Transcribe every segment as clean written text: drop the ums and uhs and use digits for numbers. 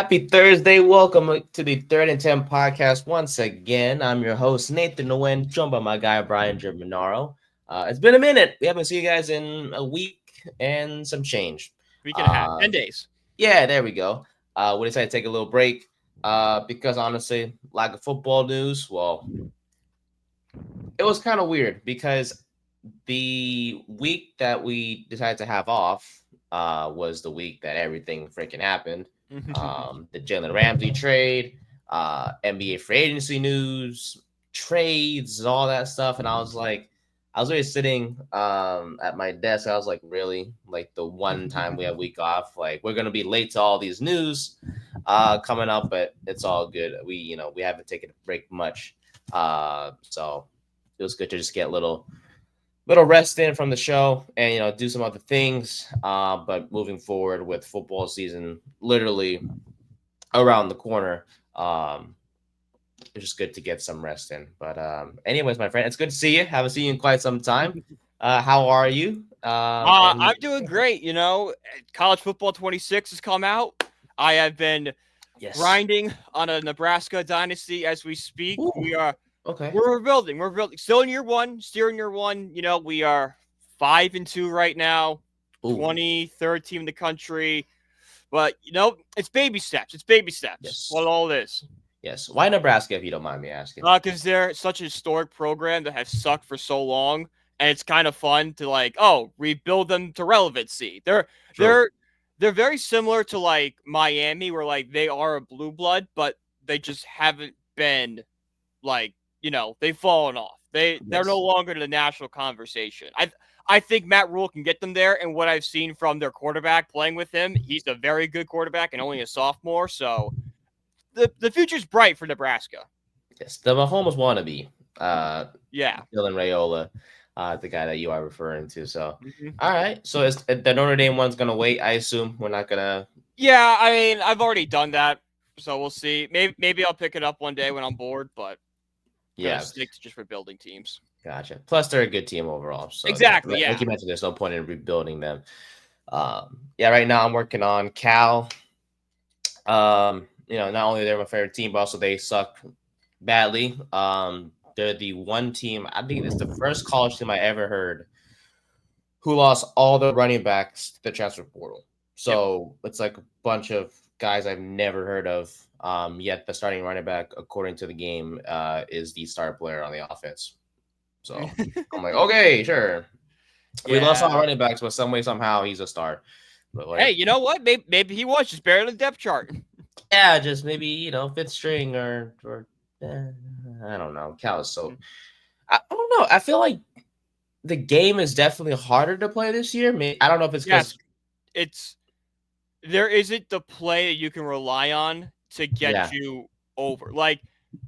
Happy Thursday. Welcome to the Third and 10 podcast once again. I'm your host, Nathan Nguyen, joined by my guy, Brian Germanaro. It's been a minute. We haven't seen you guys in a week and some change. Week and a half, Uh, 10 days. yeah, there we go. We decided to take a little break because honestly, lack of football news. Well, it was kind of weird because the week that we decided to have off was the week that everything freaking happened. The Jalen Ramsey trade, NBA free agency news, trades, all that stuff. And I was really sitting at my desk. I was like, really? Like the one time we have week off, like we're gonna be late to all these news coming up, but it's all good. We haven't taken a break much. So it was good to just get a little rest in from the show and do some other things. But moving forward with football season literally around the corner, it's just good to get some rest in. But anyways, my friend, it's good to see you. Haven't seen you in quite some time. How are you? And I'm doing great. College football 26 has come out. I have been yes. grinding on a Nebraska dynasty as we speak. Ooh, We are okay. we're rebuilding. We're building. Still in year one, still in year one. We are 5-2 right now, Ooh, 23rd team in the country. But it's baby steps. It's baby steps. yes. What all this? Yes. Why Nebraska, if you don't mind me asking? Because they're such a historic program that has sucked for so long, and it's kind of fun to rebuild them to relevancy. They're True. they're they're very similar to like Miami, where like they are a blue blood, but they just haven't been they've fallen off. They're no Yes. longer in the national conversation. I think Matt Rule can get them there, and what I've seen from their quarterback playing with him, he's a very good quarterback and only a sophomore, so the future's bright for Nebraska. Yes. The Mahomes wannabe. Uh Yeah. Dylan Rayola, the guy that you are referring to. So, Mhm. all right. So is the Notre Dame one's gonna wait? I assume we're not gonna. Yeah, I mean, I've already done that, so we'll see. Maybe I'll pick it up one day when I'm bored, but gonna Yeah, stick to just rebuilding teams. gotcha. Plus, they're a good team overall. So, Exactly. like Yeah. you mentioned, there's no point in rebuilding them. Yeah. Right now, I'm working on Cal. Not only they're my favorite team, but also they suck badly. They're the one team. I think it's the first college team I ever heard who lost all the running backs to the transfer portal. Yep. So it's like a bunch of guys I've never heard of. Yet the starting running back, according to the game, is the star player on the offense. So I'm like, okay, sure. We lost all Yeah. running backs, but some way, somehow, he's a star. But Hey, like, you know what? Maybe he was just buried in the depth chart. yeah, just maybe fifth string or I don't know. Cal is so. I don't know. I feel like the game is definitely harder to play this year. I don't know if it's Yes, because it's there isn't the play that you can rely on to get yeah, you over. Like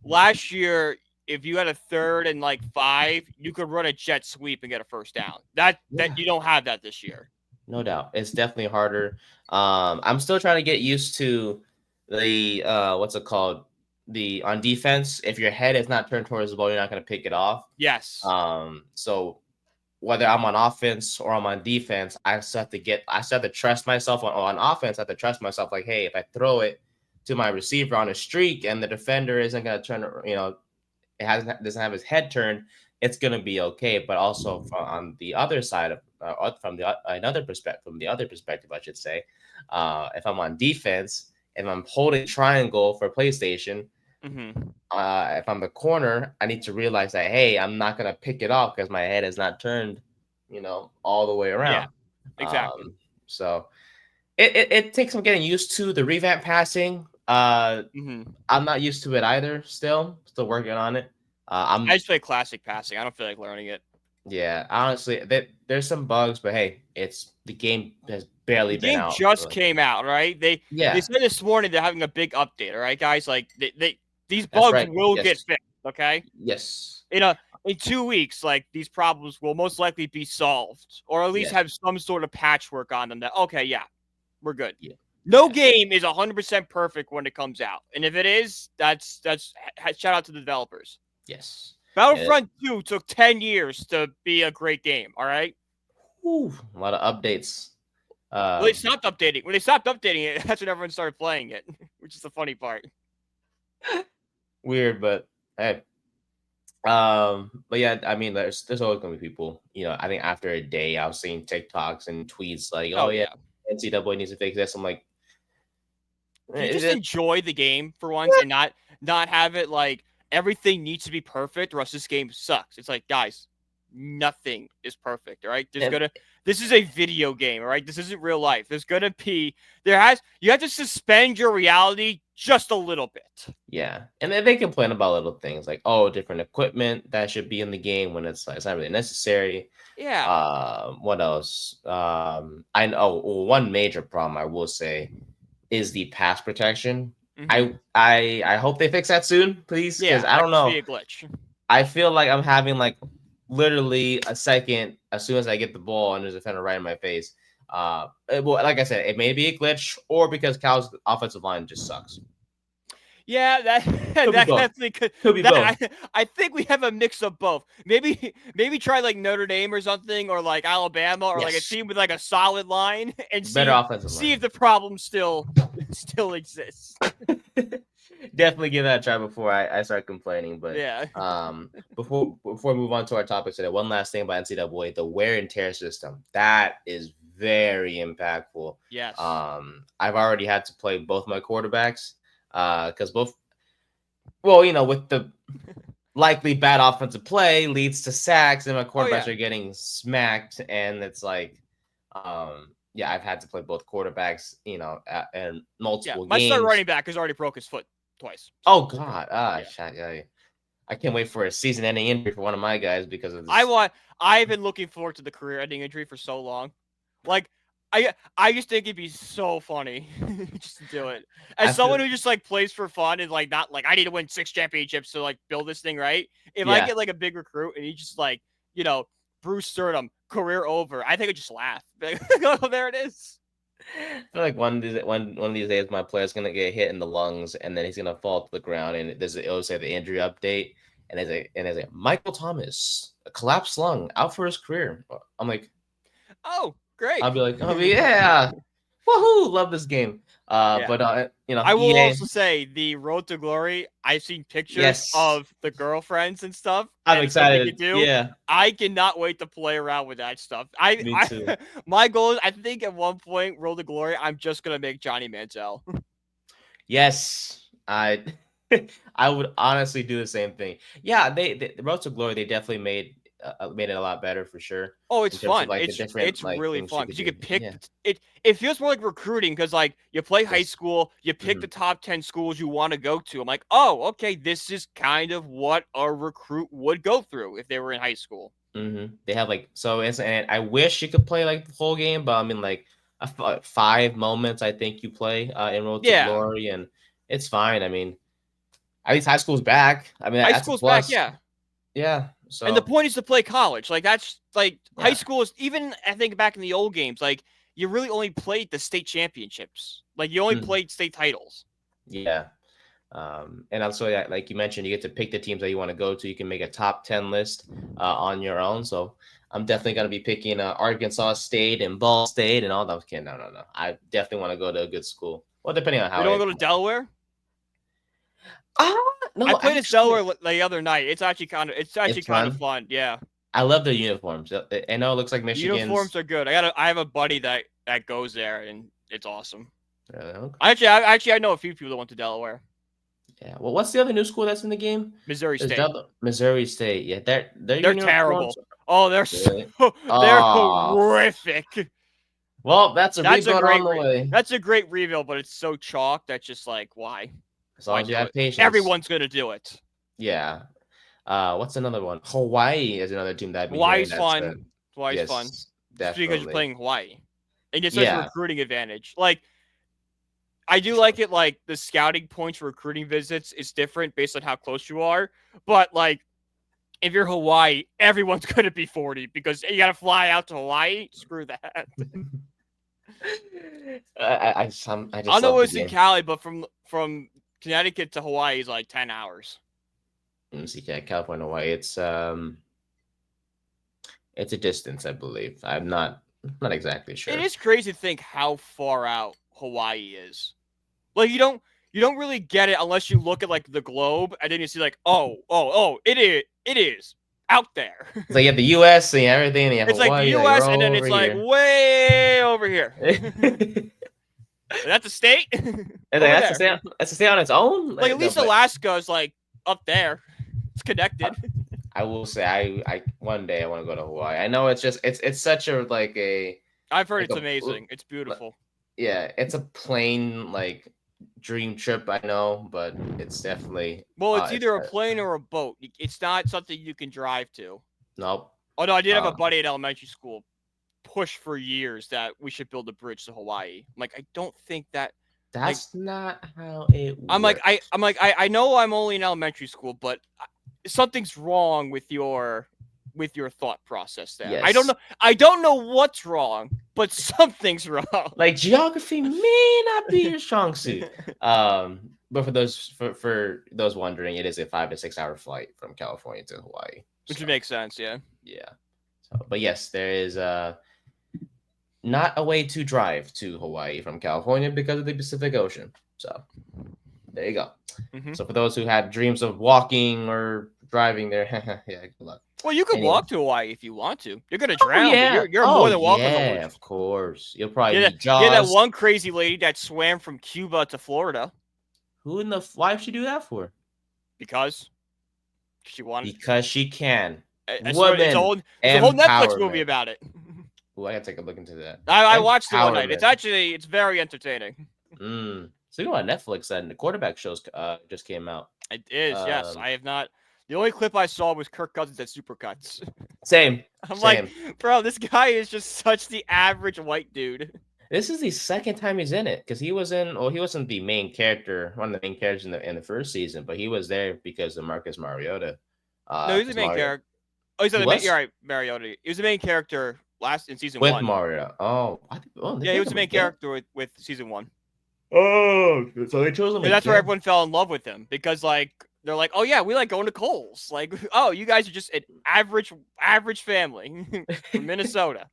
last year, if you had a third and like 5, you could run a jet sweep and get a first down. That yeah. you don't have that this year. No doubt. It's definitely harder. I'm still trying to get used to the what's it called? The on defense, if your head is not turned towards the ball, you're not gonna pick it off. Yes. So whether I'm on offense or I'm on defense, I still have to trust myself on offense. I have to trust myself like, hey, if I throw it to my receiver on a streak and the defender isn't gonna turn, doesn't have his head turned, it's gonna be okay. But also on the other side of from the another perspective, from the other perspective, I should say, if I'm on defense and I'm holding triangle for PlayStation, Mm-hmm. if I'm the corner, I need to realize that hey, I'm not gonna pick it off because my head is not turned, all the way Yeah. around. Exactly. So it takes some getting used to the revamp passing. Mm-hmm. I'm not used to it either. Still working on it. I I'm just play classic passing. I don't feel like learning it. Yeah, honestly, there's some bugs, but hey, it's the game has The barely been game out. So just like, came out, right? They yeah, said this morning they're having a big update. All right, guys. Like these that's bugs right. will get Yes, fixed. Okay. yes, In 2 weeks, like these problems will most likely be solved, or at least yes, have some sort of patchwork on them. That okay, yeah, we're good. yeah, No yes, game is 100% perfect when it comes out, and if it is, that's shout out to the developers. yes. Yeah. Battlefront 2 took 10 years to be a great game. All right. Whew, a lot of updates. Well, they stopped updating. When they stopped updating it, that's when everyone started playing it, which is the funny part. Weird, but hey. But yeah, I mean, there's always gonna be people. I think after a day, I was seeing TikToks and tweets like, Oh "Oh yeah, yeah. NCAA needs to fix this." I'm like, Can you just enjoy the game for once and not have it like everything needs to be perfect or else this game sucks? It's like, guys, nothing is perfect, all right? and This is a video game, all right? This isn't real life. You have to suspend your reality just a little bit. yeah, and then they complain about little things like, "Oh, different equipment that should be in the game when it's not really necessary." Yeah. What else? I know one major problem I will say is the pass protection. Mm-hmm. I hope they fix that soon, please, because Yeah, I that don't could be know. a glitch. I feel like I'm having like literally a second as soon as I get the ball and there's a defender right in my face. Well, like I said, it may be a glitch or because Cal's offensive line just sucks. Yeah, that Could be that both. definitely could. Could be That both. I think we have a mix of both. Maybe try like Notre Dame or something, or like Alabama, or like a Yes. team with like a solid line, and Better offensive see if line. the problem still exists. Definitely give that a try before I start complaining. But Yeah. before we move on to our topic today, one last thing about NCAA, the wear and tear system. That is very impactful. Yes. I've already had to play both my quarterbacks because with the likely bad offensive play leads to sacks, and my Oh quarterbacks yeah. are getting smacked, and it's like, yeah, I've had to play both quarterbacks, and Yeah. multiple My star games. running back has already broke his foot twice. Oh So God, yeah. I can't wait for a season-ending injury for one of my guys because of this. I've been looking forward to the career-ending injury for so long. Like I just think it'd be so funny just to do it. I As someone feel, who just like plays for fun and like not like I need to win 6 championships to like build this thing right. If I yeah, get like a big recruit and he just like Bruce Sturdom career over, I think I just laugh. Oh, there it is. I feel like one of these days my player's gonna get hit in the lungs and then he's gonna fall to the ground and it'll say the injury update and there's a Michael Thomas, a collapsed lung, out for his career. I'm like, Oh, great. I'll be yeah, woohoo, love this game. Yeah. But I will EA, also say the Road to Glory. I've seen pictures yes, of the girlfriends and stuff, I'm and the stuff they could excited. do. Yeah, I cannot wait to play around with that stuff. me too. My goal is, I think at one point, Road to Glory, I'm just gonna make Johnny Manziel. Yes, I I would honestly do the same thing. Yeah, the Road to Glory they definitely made it a lot better for sure Oh, it's in terms of fun. like the different It's like really things you fun could because you do. could pick Yeah. it. It feels more like recruiting because like you play high Yes. school, you pick Hmm. the top 10 schools you want to go to. I'm like, oh, okay, this is kind of what a recruit would go through if they were in high school. They have like so it's and I wish you could play like the whole game, but I mean like 5 moments I think you play in Road to Yeah, Glory and it's fine. I mean, at least high school's back. I mean high that's a school's back. plus. Yeah. Yeah. And the So point is to play college. Like that's like high yeah. school is even I think back in the old games, like you really only played the state championships. Like you only Mm, played state titles. yeah. And also, yeah, like you mentioned, you get to pick the teams that you want to go to. You can make a top 10 list on your own. So I'm definitely going to be picking Arkansas State and Ball State and all that. Okay, no. I definitely want to go to a good school. Well, depending on You how don't I. go to Delaware? Ah, I no, played at actually, Delaware the other night. It's actually it's kind of fun. fun. Yeah. I love the uniforms. I know it looks like The Michigan's. uniforms are good. I have a buddy that goes there and it's awesome. Okay. I know a few people that went to Delaware. Yeah. Well, what's the other new school that's in the game? Missouri There's State. Missouri State. Yeah, their They're uniforms. terrible. Oh, Really? they're Oh, horrific. well, that's a That's a rebuild on great the way. that's a great reveal, but it's so chalk that's just like why? As long Why as you do have it? patience. Everyone's gonna do it. Yeah. What's another one? Hawaii is another team that I've been hearing Hawaii's that's fun. good. Hawaii's fun. Yes, Just because you're definitely. playing Hawaii. And it's such a Yeah. recruiting advantage. Like I do like it like the scouting points for recruiting visits is different based on how close you are. But like if you're Hawaii, everyone's gonna be 40 because you gotta fly out to Hawaii. Screw that. I I just know love the it's in game. Cali, but from Connecticut to Hawaii is like 10 hours. Let me see, yeah, California, Hawaii. It's a distance, I believe. I'm not Not exactly sure. It is crazy to think how far out Hawaii is. Like you don't really get it unless you look at like the globe and then you see like it is out there. It's like you have the U.S. and everything, and you have It's like the Hawaii, like U.S. we're and then all over it's like here. way over here. That's a state And over that's there. to stay. That's to stay on its own. Like at No, least but Alaska is like up there. It's connected. I will say, I one day I want to go to Hawaii. I know it's just it's such a like a I've heard like it's a amazing. It's beautiful. yeah, it's a plain like dream trip. I know, but it's definitely Well, it's it's either a plane or a boat. It's not something you can drive to. nope. Oh no, I did have a Uh, buddy at elementary school push for years that we should build a bridge to Hawaii. I'm like, I don't think that. Like, that's not how it I'm like, works. I know I'm only in elementary school, but something's wrong with your thought process there. Yes. I don't know what's wrong, but something's wrong. Like geography may not be your strong suit. But for those wondering, it is a 5 to 6 hour flight from California to Hawaii. Which So makes sense, yeah. yeah. So, but yes, there is not a way to drive to Hawaii from California because of the Pacific Ocean. So there you go. Mm-hmm. So for those who had dreams of walking or driving there, yeah, good luck. Well, you could Anyway. walk to Hawaii if you want to. You're gonna Oh drown, yeah, but you're more than welcome yeah, to. of course. You'll probably Yeah, meet Jaws. that one crazy lady that swam from Cuba to Florida. Who in the why would she do that for? Because she wanted. Because she can. I swear, there's a whole Netflix movie about it. Ooh, I gotta take a look into that. I watched it one night. It's very entertaining. So you know on Netflix and the quarterback shows just came out. It is, yes. I have not. The only clip I saw was Kirk Cousins at Supercuts. Same. I'm like, bro, this guy is just such the average white dude. This is the second time he's in it because he wasn't the main character, one of the main characters in the first season, but he was there because of Marcus Mariota. No, he's the main character. Oh, you're right, Mariota. He was the main character in season with 1. Mariota. Yeah, he was the main character with season 1. Oh, so they chose him. And that's where everyone fell in love with him because like they're like, oh yeah, we like going to Kohl's. Like, oh, you guys are just an average family from Minnesota.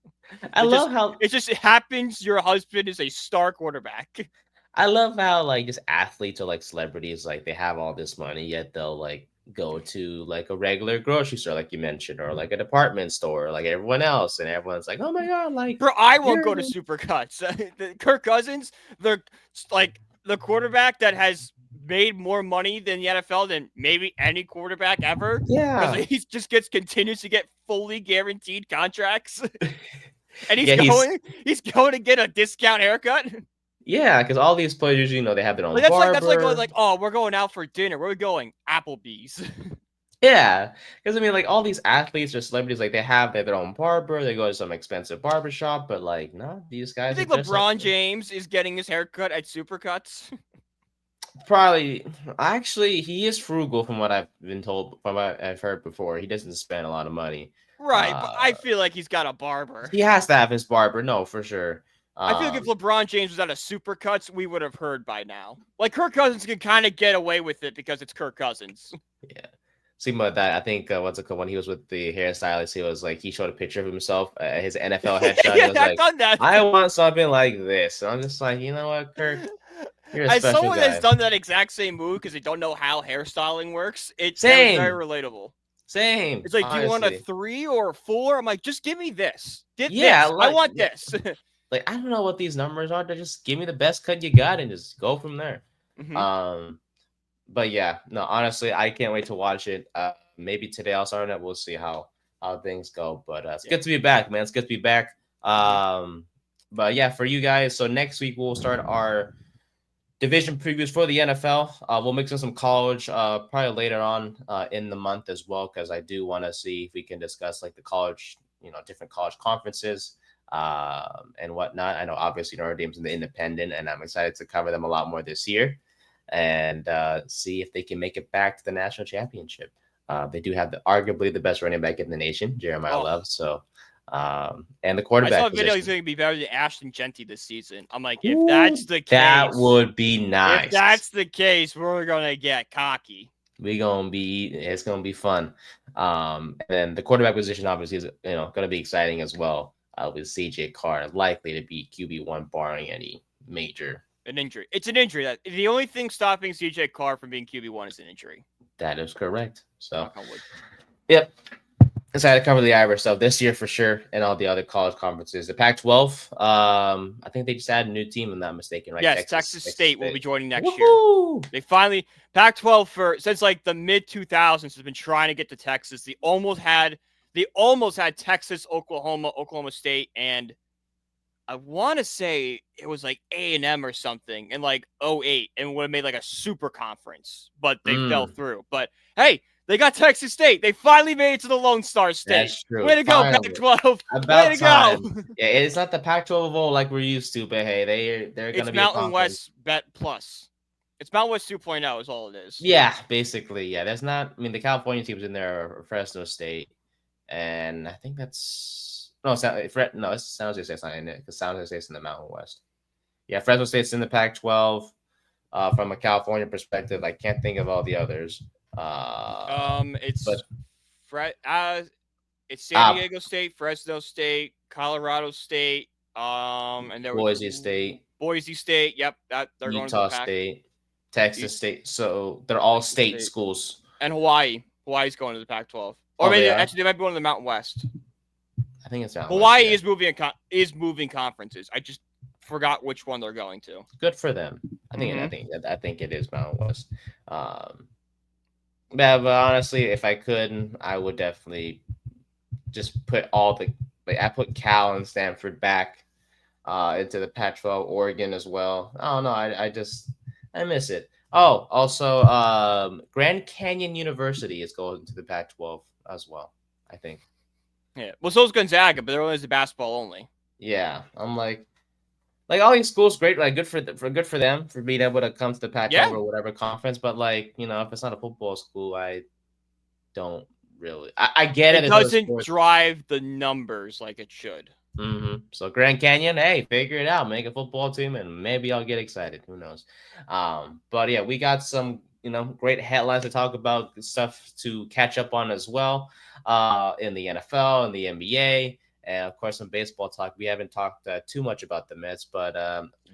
I love how it happens. Your husband is a star quarterback. I love how like just athletes or like celebrities, like they have all this money, yet they'll like go to like a regular grocery store, like you mentioned, or like a department store, like everyone else, and everyone's like, "Oh my god!" Like, bro, I won't go to Supercuts. Kirk Cousins, they're like the quarterback that has made more money than the NFL than maybe any quarterback ever. Yeah, because he just continues to get fully guaranteed contracts, and he's going to get a discount haircut. Yeah, because all these players, they have their own that's barber. That's like, oh, we're going out for dinner. Where are we going? Applebee's. Yeah, because I mean, like all these athletes or celebrities, like they have their own barber. They go to some expensive barber shop, but like, no, these guys. You think LeBron James is getting his haircut at Supercuts? Probably. Actually, he is frugal from what I've been told, from what I've heard before. He doesn't spend a lot of money. Right, but I feel like he's got a barber. He has to have his barber. No, for sure. I feel like if LeBron James was at a Supercuts, we would have heard by now. Like Kirk Cousins can kind of get away with it because it's Kirk Cousins. Yeah. See about that. I think what's it called when he was with the hairstylist, he was like he showed a picture of himself, his NFL headshot. Yeah, was I've like, done that. I want something like this. And I'm just like, you know what, Kirk? You're a special someone guy. has done that exact same move because they don't know how hairstyling works. It's very relatable. Same. It's like, honestly. Do you want a 3 or a 4? I'm like, just give me this. This. Like, I want this. Like, I don't know what these numbers are. Just give me the best cut you got and just go from there. Mm-hmm. But yeah, no, honestly, I can't wait to watch it. Maybe today I'll start it. We'll see how things go. But it's good to be back, man. It's good to be back. But yeah, for you guys, so next week we'll start our division previews for the NFL. We'll mix in some college probably later on in the month as well, because I do want to see if we can discuss like the college, different college conferences and whatnot. I know obviously Notre Dame's in the independent, and I'm excited to cover them a lot more this year and see if they can make it back to the national championship. They do have arguably the best running back in the nation, Jeremiah Love. So, and the quarterback. I saw a video he's going to be better than Ashton Genty this season. I'm like, if that's the case, that would be nice. If that's the case, we're going to get cocky. It's going to be fun. And then the quarterback position obviously is, going to be exciting as well. with CJ Carr likely to be QB1 barring any major. An injury. It's an injury. That the only thing stopping CJ Carr from being QB1 is an injury. That is correct. So, Knock on wood. yep. Decided to cover the Irish stuff this year for sure, and all the other college conferences. The Pac-12, I think they just added a new team, if I'm not mistaken, right? Yes, Texas State will be joining next Woohoo! year. They finally Pac-12 for since like the mid 2000s has been trying to get to Texas. They almost had Texas, Oklahoma State, and I want to say it was like A&M or something in like 08 and would have made like a super conference, but they fell through. But hey, they got Texas State. They finally made it to the Lone Star State. That's true. Way to go, Pac-12. About Way to time. go. Yeah, it's not the Pac-12 of old like we're used to, but hey, they're going to be Mountain West Bet Plus. It's Mountain West 2.0 is all it is. Yeah, basically. Yeah, there's not. I mean, the California teams in there are Fresno State, and I think that's it's not. It's San Jose State's not in it because San Jose State's in the Mountain West. Yeah, Fresno State's in the Pac-12. From a California perspective, I can't think of all the others. It's San Diego State, Fresno State, Colorado State, and there Boise State. Boise State. Yep, they're going to the Pac. State, Texas State. So they're all state schools. And Hawaii. Hawaii's going to the Pac-12. Or maybe actually they might be going to the Mountain West. I think it's Mountain Hawaii West, is moving conferences. I just forgot which one they're going to. Good for them. I think it is Mountain West. But honestly, if I could, I would definitely just put I put Cal and Stanford back into the Pac-12, Oregon as well. I don't know. I miss it. Oh, also, Grand Canyon University is going to the Pac-12 as well, I think. Yeah. Well, so is Gonzaga, but they're only the basketball only. Yeah. I'm like all these schools, great, like good for them for being able to come to the Pac-12 or whatever conference. But like, if it's not a football school, I don't really. I get it. It doesn't drive the numbers like it should. Mm-hmm. So Grand Canyon, hey, figure it out, make a football team, and maybe I'll get excited. Who knows? But yeah, we got some great headlines to talk about, stuff to catch up on as well. In the NFL and the NBA. And of course, some baseball talk. We haven't talked too much about the Mets, but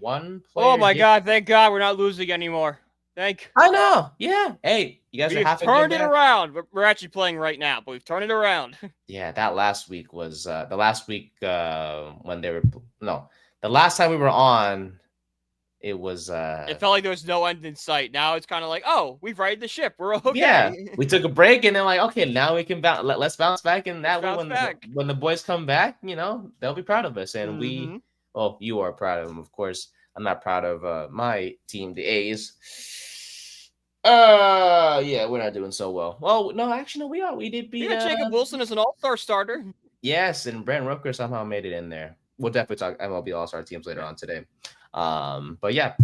one player. Oh my God! Thank God we're not losing anymore. I know. Yeah. Hey, you guys have turned it around. We're actually playing right now, but we've turned it around. Yeah, that last week was the last week when they were the last time we were on. It was. It felt like there was no end in sight. Now it's kind of like, oh, we've righted the ship. We're okay. Yeah, we took a break and then like, okay, now we can bounce. Let's bounce back, and that way, when the boys come back, they'll be proud of us, and we. Well, you are proud of them, of course. I'm not proud of my team, the A's. Yeah, we're not doing so well. Well, no, actually, no, we are. We did beat. We got Jacob Wilson as an all-star starter. Yes, and Brent Rooker somehow made it in there. We'll definitely talk MLB All-Star teams later on today. But yeah,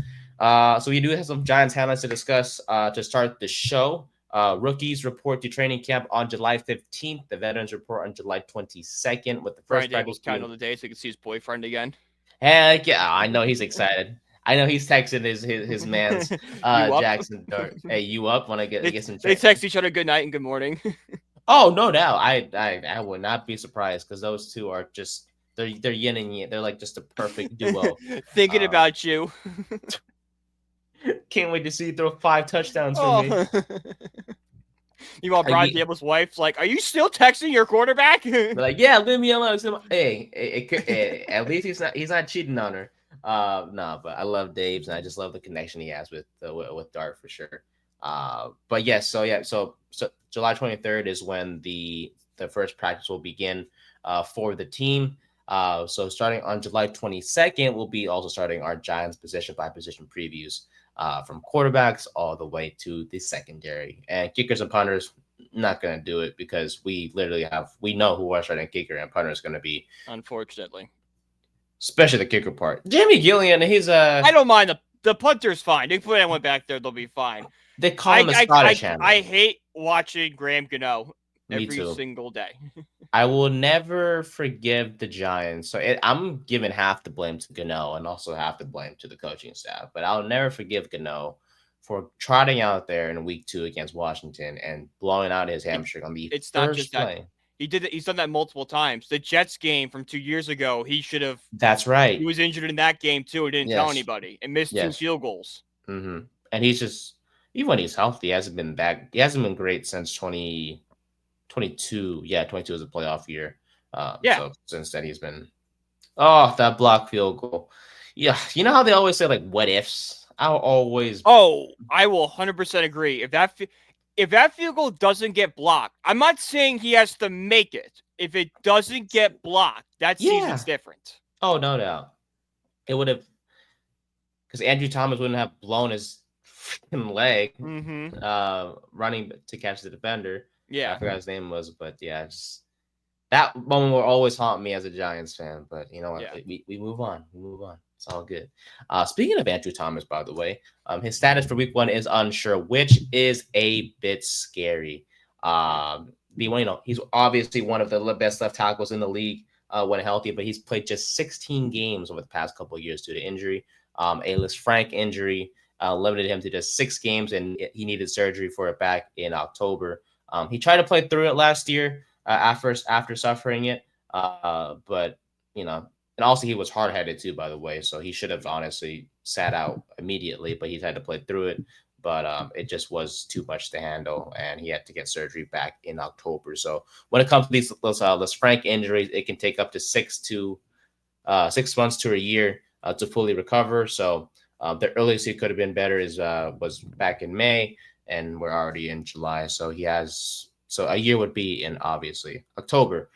so we do have some Giants highlights to discuss to start the show. Rookies report to training camp on July 15th. The veterans report on July 22nd with the first practice. Counting on the day so he can see his boyfriend again. Heck yeah, I know he's excited. I know he's texting his man's Jackson Dart. Hey, you up? Want to get some? They text each other good night and good morning. Oh, no doubt. I would not be surprised because those two are just. They're yin and yang. They're like just a perfect duo. Thinking about you. Can't wait to see you throw 5 touchdowns for me. You want Brian Dable's wife's like, are you still texting your quarterback? They're like, yeah, leave me alone. Hey, at least he's not cheating on her. No, but I love Dave's and I just love the connection he has with Dart for sure. But yes, so July 23rd is when the first practice will begin for the team. So starting on July 22nd, we'll be also starting our Giants position by position previews from quarterbacks all the way to the secondary. And kickers and punters, not going to do it because we know who our starting kicker and punter is going to be. Unfortunately. Especially the kicker part. Jimmy Gillian, he's I don't mind. The punter's fine. They put anyone back there, they'll be fine. They call him a Scottish Hammer. I hate watching Graham Gano every single day. I will never forgive the Giants. So I'm giving half the blame to Gano and also half the blame to the coaching staff. But I'll never forgive Gano for trotting out there in week 2 against Washington and blowing out his hamstring on the first play. He's done that multiple times. The Jets game from 2 years ago, he should have. That's He right. was injured in that game too and didn't tell Yes. anybody and missed 2 Yes. field goals. Mm-hmm. And he's just, even when he's healthy, he hasn't been that. He hasn't been great since 2022. Yeah, 22 is a playoff year. Yeah. So since then, he's been. Oh, that block field goal. Yeah, you know how they always say like what ifs. I'll always. Oh, I will 100% agree. If that field goal doesn't get blocked, I'm not saying he has to make it. If it doesn't get blocked, that season's different. Oh, no doubt. It would have, because Andrew Thomas wouldn't have blown his freaking leg running to catch the defender. Yeah. I forgot his name was, but yeah, just that moment will always haunt me as a Giants fan. But you know what? Yeah. We move on. We move on. It's all good. Speaking of Andrew Thomas, by the way, his status for week 1 is unsure, which is a bit scary. He's obviously one of the best left tackles in the league when healthy, but he's played just 16 games over the past couple of years due to injury. A Lisfranc injury limited him to just 6 games, and he needed surgery for it back in October. He tried to play through it last year after suffering it, but and also he was hard-headed too, by the way, so he should have honestly sat out immediately, but he's had to play through it. But it just was too much to handle, and he had to get surgery back in October. So when it comes to those Lisfranc injuries, it can take up to 6 months to a year to fully recover. So the earliest he could have been better was back in May, and we're already in July. So a year would be in obviously October.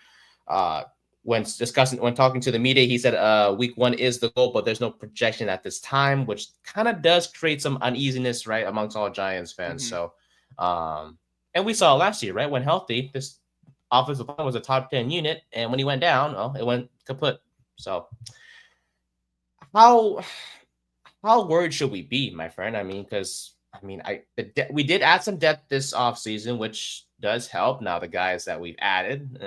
When talking to the media, he said week 1 is the goal, but there's no projection at this time, which kind of does create some uneasiness, right, amongst all Giants fans. So, and we saw last year, right, when healthy, this offensive line was a top 10 unit, and when he went down, it went kaput. So, how worried should we be, my friend? I mean, because we did add some depth this offseason, which does help. Now the guys that we've added,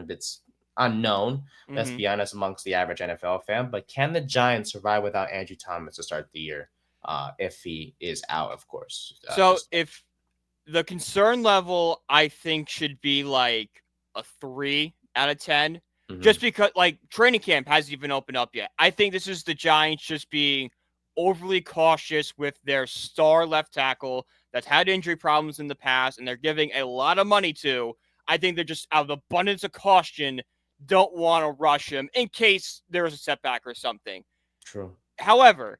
it's unknown, let's be honest, amongst the average NFL fan. But can the Giants survive without Andrew Thomas to start the year? If he is out, of course. So if the concern level, I think, should be like a 3 out of 10, just because like training camp hasn't even opened up yet. I think this is the Giants just being overly cautious with their star left tackle that's had injury problems in the past, and they're giving a lot of money to. I think they're just out of abundance of caution don't want to rush him in case there's a setback or something. True. However,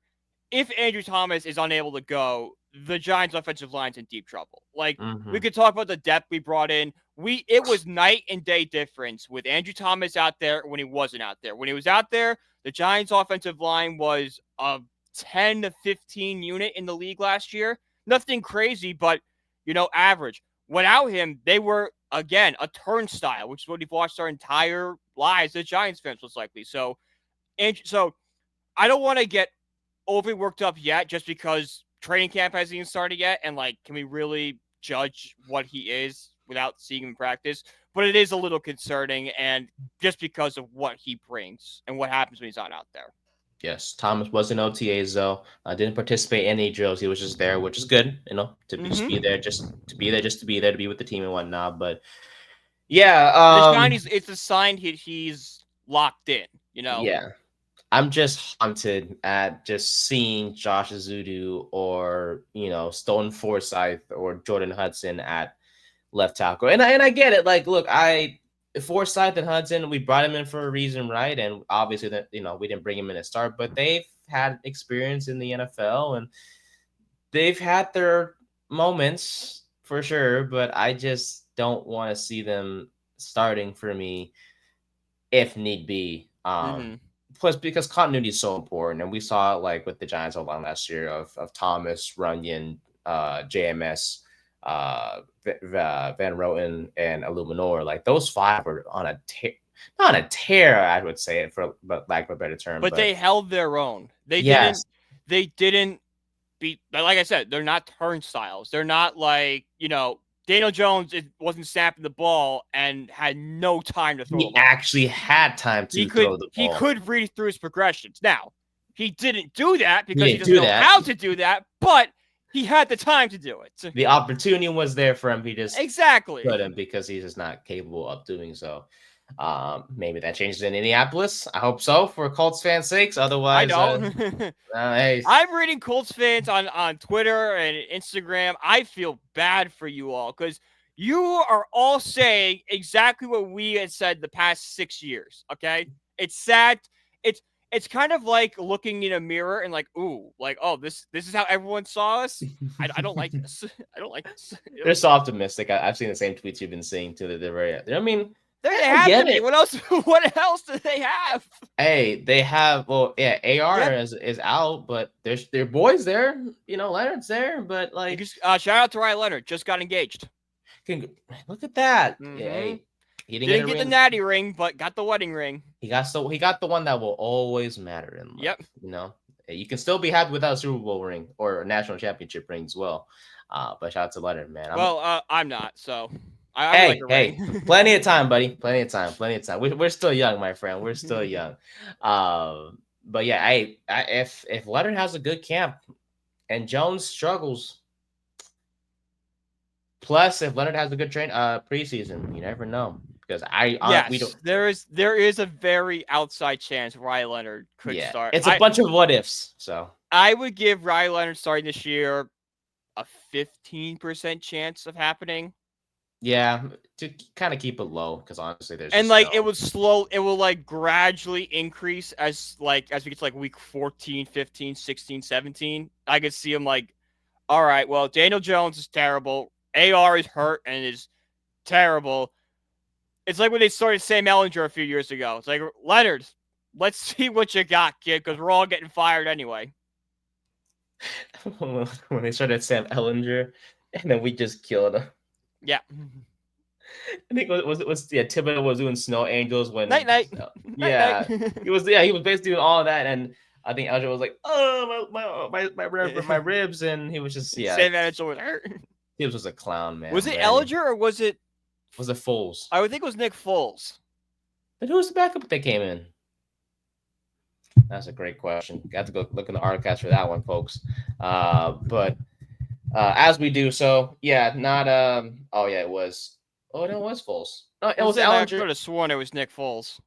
if Andrew Thomas is unable to go, the Giants' offensive line's in deep trouble. Like, we could talk about the depth we brought in. It was night and day difference with Andrew Thomas out there when he wasn't out there. When he was out there, the Giants' offensive line was a 10 to 15 unit in the league last year. Nothing crazy, but, average. Without him, they were, again, a turnstile, which is what we've watched our entire lives as Giants fans, most likely. So I don't want to get overly worked up yet just because training camp hasn't even started yet. And, can we really judge what he is without seeing him in practice? But it is a little concerning, and just because of what he brings and what happens when he's not out there. Yes, Thomas was in OTAs though. Didn't participate in any drills. He was just there, which is good, just be there, to be there, to be with the team and whatnot. But yeah, it's a sign he's locked in. Yeah, I'm just haunted at just seeing Josh Azudu or Stone Forsythe or Jordan Hudson at left tackle, and I get it. Like, look, Forsythe and Hudson, we brought him in for a reason, right? And obviously that, we didn't bring him in to start, but they've had experience in the NFL and they've had their moments for sure, but I just don't want to see them starting for me if need be. Plus because continuity is so important. And we saw it with the Giants line last year of Thomas, Runyon, JMS, Van Roten, and Illuminor. Those 5 were on a not on a tear, I would say, for lack of a better term. But they held their own. They didn't beat. Like I said, they're not turnstiles. They're not Daniel Jones wasn't snapping the ball and had no time to throw the ball. He actually had time to throw the ball. He could read through his progressions. Now, he didn't do that because he doesn't know how to do that, but He had the time to do it. The opportunity was there for him. He just Exactly. couldn't because he's just not capable of doing so. Maybe that changes in Indianapolis. I hope so for Colts fans' sakes. I Otherwise, don't. hey. I'm reading Colts fans on Twitter and Instagram. I feel bad for you all because you are all saying exactly what we had said the past 6 years. Okay, it's sad. It's kind of like looking in a mirror and like, ooh, like, oh, this is how everyone saw us. I don't like this. I don't like this. They're so optimistic. I've seen the same tweets you've been seeing too. They're very. I mean, They I have to get be. it. What else? What else do they have? Hey, they have. Well, yeah, AR Yeah. is out, but there's their boys there. Leonard's there, but like, Shout out to Ryan Leonard. Just got engaged. look at that. Mhm. Yeah, hey, he Didn't get the natty ring, but got the wedding ring. He got the one that will always matter in life. Yep. You can still be happy without a Super Bowl ring or a national championship ring as well. But shout out to Leonard, man. I'm not. So hey, plenty of time, buddy. Plenty of time. We're still young, my friend. We're still young. But yeah, if Leonard has a good camp and Jones struggles, plus if Leonard has a good preseason, you never know. Because we don't. There is a very outside chance Ryan Leonard could start. It's a bunch of what ifs. So I would give Ryan Leonard starting this year a 15% chance of happening. Yeah, to kind of keep it low, because honestly, there's it will like gradually increase as we get to like week 14, 15, 16, 17. I could see him like, all right, well, Daniel Jones is terrible. AR is hurt and is terrible. It's like when they started Sam Ellinger a few years ago. It's like, Leonard, let's see what you got, kid, because we're all getting fired anyway. When they started Sam Ellinger, and then we just killed him. Yeah. I think Thibodeau was doing Snow Angels when night. Yeah, he was basically doing all of that, and I think Ellinger was like, oh my ribs, and he was just Sam Ellinger was hurt. He was a clown, man. Was it Ellinger or was it Foles? I would think it was Nick Foles. But who was the backup that came in? That's a great question. Got to go look in the archives for that one, folks. But as we do so, yeah, not oh yeah, it was. Oh no, it was Foles. No, it was Ellinger. I could have sworn it was Nick Foles.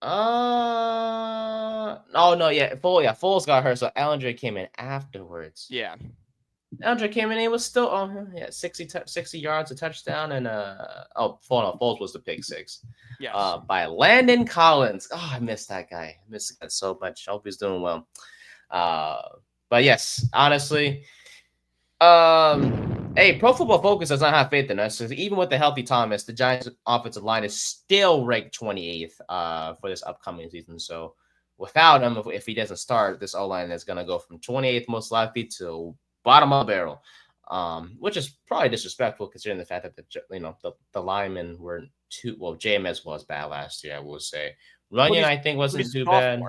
Oh no, yeah, Foles got hurt, so Ellinger came in afterwards. Yeah. Ellinger came in, he was still 60 yards, a touchdown, and Foles was the pick six. Yes. By Landon Collins. Oh, I missed that guy. I missed that so much. I hope he's doing well. But yes, honestly, hey, Pro Football Focus does not have faith in us. So even with the healthy Thomas, the Giants' offensive line is still ranked 28th for this upcoming season. So without him, if he doesn't start, this O-line is going to go from 28th most likely to bottom of the barrel, which is probably disrespectful considering the fact that the linemen were JMS was bad last year, I will say. Runyon, I think, wasn't too bad.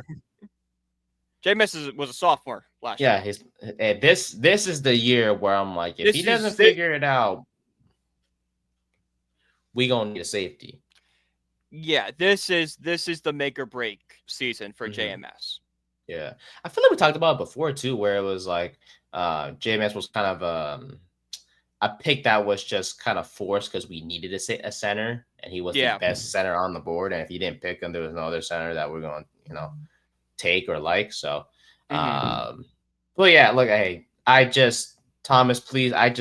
JMS was a sophomore last year. Yeah, this is the year where I'm like, if he doesn't figure it out, we gonna need a safety. Yeah, this is the make or break season for JMS. Yeah, I feel like we talked about it before too, where it was like JMS was kind of a pick that was just kind of forced because we needed a center, and he was the best center on the board. And if you didn't pick him, there was no other center that we're going to take or like. So, but yeah, look, Thomas, please, I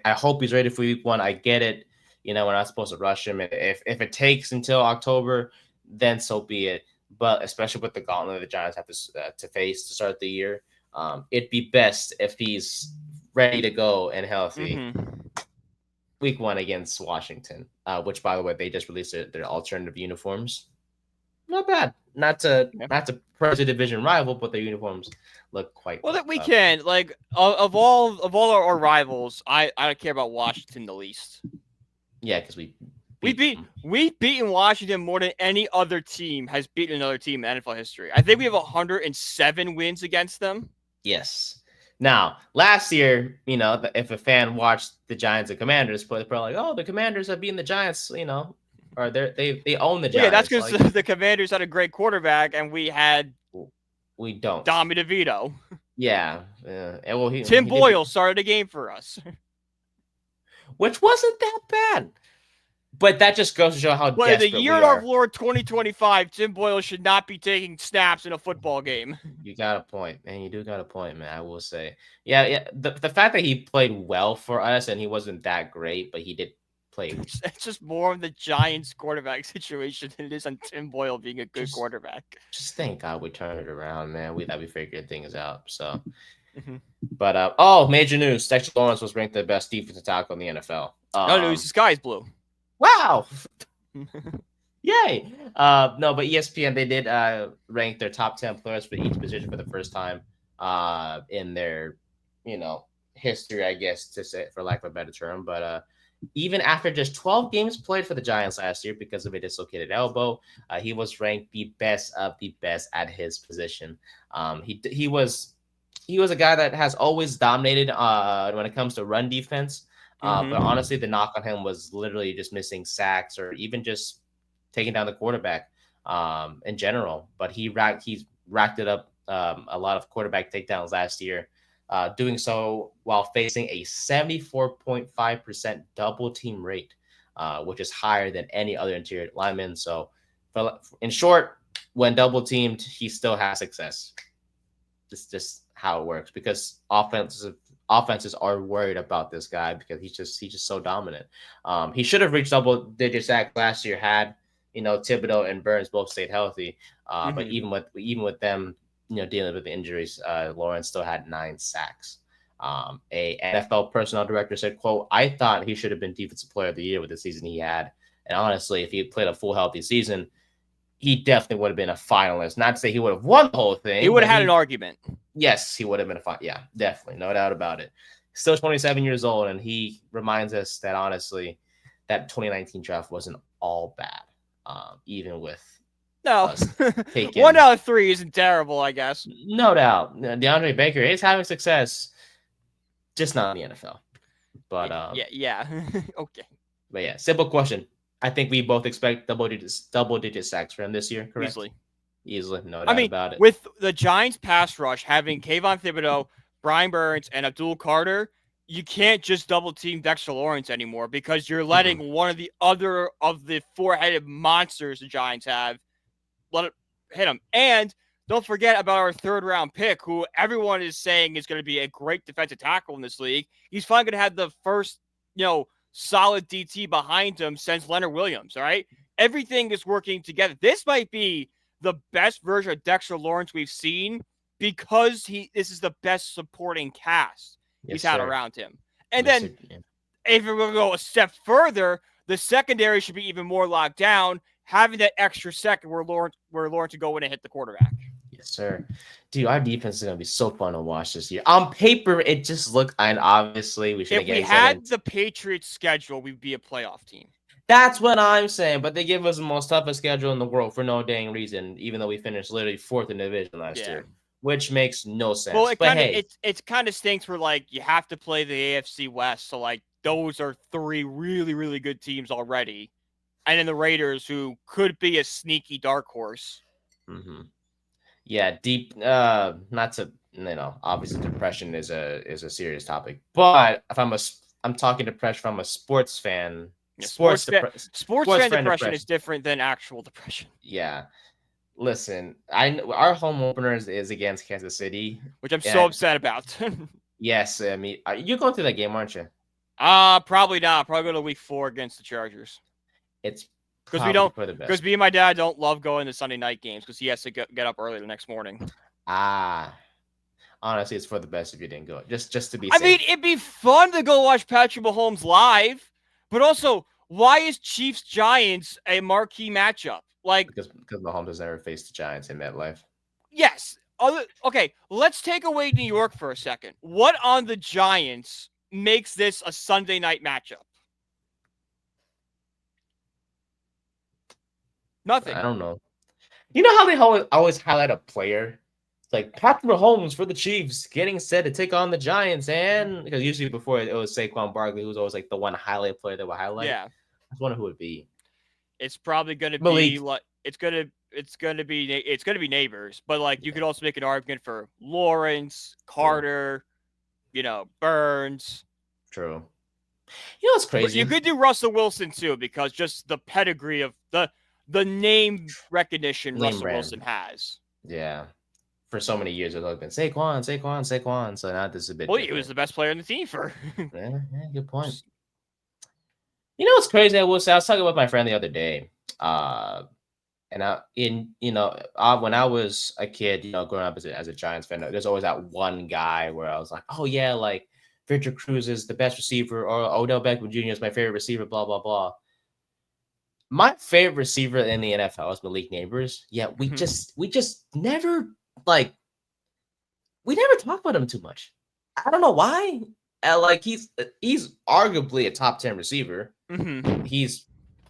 hope he's ready for week one. I get it. We're not supposed to rush him. If it takes until October, then so be it. But especially with the gauntlet the Giants have to face to start the year, it'd be best if he's ready to go and healthy week one against Washington, which, by the way, they just released their alternative uniforms. Not bad. Not to praise a division rival, but their uniforms look quite well. That we can like of all our rivals, I don't care about Washington the least. Yeah, because we've beaten Washington more than any other team has beaten another team in NFL history. I think we have 107 wins against them. Yes. Now, last year, if a fan watched the Giants and Commanders, they're probably like, oh, the Commanders have beaten the Giants, or they own the Giants. Yeah, that's because the Commanders had a great quarterback and we don't. Tommy DeVito. Yeah. Well, Tim he did, Boyle started a game for us. which wasn't that bad. But that just goes to show how But in the desperate year we of our are. Lord 2025, Tim Boyle should not be taking snaps in a football game. You got a point, man. You do got a point, man. I will say, yeah, yeah. The fact that he played well for us and he wasn't that great, but he did play. It's just more of the Giants quarterback situation than it is on Tim Boyle being a good Just, quarterback. just thank God we turned it around, man. We figured things out. So, Mm-hmm. but major news: Dexter Lawrence was ranked the best defensive tackle in the NFL. No news, the sky's blue. Wow. Yay! No, but ESPN, they did rank their top 10 players for each position for the first time in their history, I guess, to say, for lack of a better term. But even after just 12 games played for the Giants last year because of a dislocated elbow, he was ranked the best of the best at his position. He was a guy that has always dominated when it comes to run defense. But honestly, the knock on him was literally just missing sacks or even just taking down the quarterback in general. But he's racked it up a lot of quarterback takedowns last year, doing so while facing a 74.5% double team rate, which is higher than any other interior lineman. So, in short, when double teamed, he still has success. Just how it works, because offenses are worried about this guy because he's just so dominant. He should have reached double digit sacks last year had Thibodeau and Burns both stayed healthy. But even with them dealing with the injuries, Lawrence still had 9 sacks. A NFL personnel director said, "quote I thought he should have been defensive player of the year with the season he had, and honestly, if he had played a full healthy season, he definitely would have been a finalist. Not to say he would have won the whole thing. He would have had an argument. Yes, he would have been a fine. Yeah, definitely. No doubt about it. Still 27 years old, and he reminds us that honestly, that 2019 draft wasn't all bad, even with us taking 1 out of 3 isn't terrible, I guess. No doubt. DeAndre Baker is having success, just not in the NFL. But yeah. Okay. But yeah, simple question. I think we both expect double digit sacks for him this year, correct? Easily, no doubt about it. With the Giants pass rush having Kayvon Thibodeau, Brian Burns, and Abdul Carter, you can't just double team Dexter Lawrence anymore because you're letting one of the other of the 4-headed monsters the Giants have let it hit him. And don't forget about our 3rd round pick, who everyone is saying is going to be a great defensive tackle in this league. He's finally going to have the first, solid DT behind him since Leonard Williams. All right. Everything is working together. This might be the best version of Dexter Lawrence we've seen because this is the best supporting cast he's had around him. And then if we're going to go a step further, the secondary should be even more locked down, having that extra second where Lawrence would go in and hit the quarterback. Yes, sir. Dude, our defense is going to be so fun to watch this year. On paper, it just looked, and obviously we should. If we had the Patriots schedule, we'd be a playoff team. That's what I'm saying, but they give us the most toughest schedule in the world for no dang reason, even though we finished literally 4th in the division last year, which makes no sense. Well, it kind of stinks where you have to play the AFC West, so those are 3 really, really good teams already, and then the Raiders, who could be a sneaky dark horse. Yeah, deep. Not to obviously depression is a serious topic, but if I'm talking depression from a sports fan. Sports fan depression is different than actual depression. Yeah. Listen, our home opener is against Kansas City, which I'm so upset about. Yes, I mean, you're going through that game, aren't you? Probably not. Probably go to week 4 against the Chargers. It's because me and my dad don't love going to Sunday night games because he has to get up early the next morning. Honestly, it's for the best if you didn't go. Just to be safe. I mean, it'd be fun to go watch Patrick Mahomes live, but also, why is Chiefs-Giants a marquee matchup? Because Mahomes has never faced the Giants in MetLife. Yes. Okay, let's take away New York for a second. What on the Giants makes this a Sunday night matchup? Nothing. I don't know. You know how they always highlight a player? Like Patrick Mahomes for the Chiefs getting set to take on the Giants, and because usually before it was Saquon Barkley, who was always the one highlight player that would highlight. Yeah, I just wonder who it would be. It's probably going to be it's gonna be Neighbors, but like you could also make an argument for Lawrence, Carter, Burns. True. You know what's You crazy? could do Russell Wilson too, because just the pedigree of the name recognition Name Russell brand. Wilson has. Yeah. For so many years, it's always been Saquon, Saquon, Saquon. So now this is a bit Well, he was different. the best player on the team for. Yeah, good point. You know what's crazy? I will say I was talking with my friend the other day. And when I was a kid, growing up as a Giants fan, there's always that one guy where I was like, oh yeah, like Victor Cruz is the best receiver, or Odell Beckham Jr. is my favorite receiver, blah blah blah. My favorite receiver in the NFL is Malik Neighbors. Yeah, we just never like we never talk about him too much. I don't know why. Like he's arguably a top 10 receiver. He's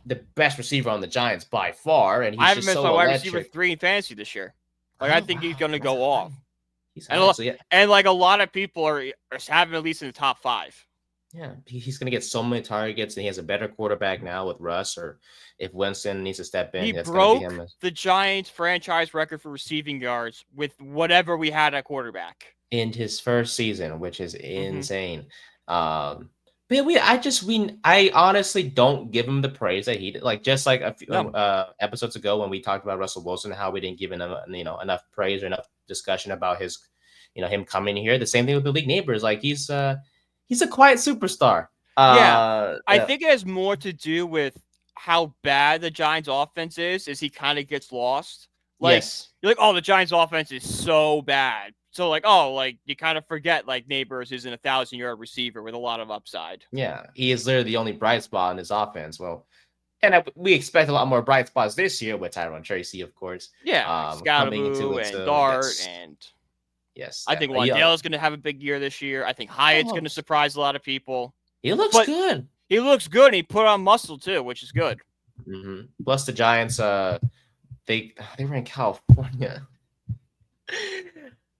the best receiver on the Giants by far, and I he's haven't just missed my so wide receiver electric. 3 in fantasy this year. Like I think he's gonna That's go off. high. He's And high. So yeah, and like a lot of people are having at least in the top 5. yeah, he's gonna get so many targets, and he has a better quarterback now with Russ. Or if Winston needs to step in, He that's gonna be broke him. the Giants franchise record for receiving yards with whatever we had at quarterback In his first season, which is insane. But I honestly don't give him the praise that he did. Like just like a few episodes ago when we talked about Russell Wilson, how we didn't give him enough praise or enough discussion about his, him coming here. The same thing with the league neighbors. Like he's a quiet superstar. I think it has more to do with how bad the Giants offense is he kind of gets lost. Like yes. you're like, oh, the Giants offense is so bad. So like, oh, like you kind of forget like Neighbors isn't a 1,000-yard receiver with a lot of upside. Yeah, he is literally the only bright spot in his offense. Well, and we expect a lot more bright spots this year with Tyrone Tracy, of course. Yeah, Coming into Scalaboo it. and So Dart yes, and yes. I think Wandale is going to have a big year this year. I think Hyatt's going to surprise a lot of people. He looks good. He looks good. And he put on muscle too, which is good. Plus the Giants, they were in California.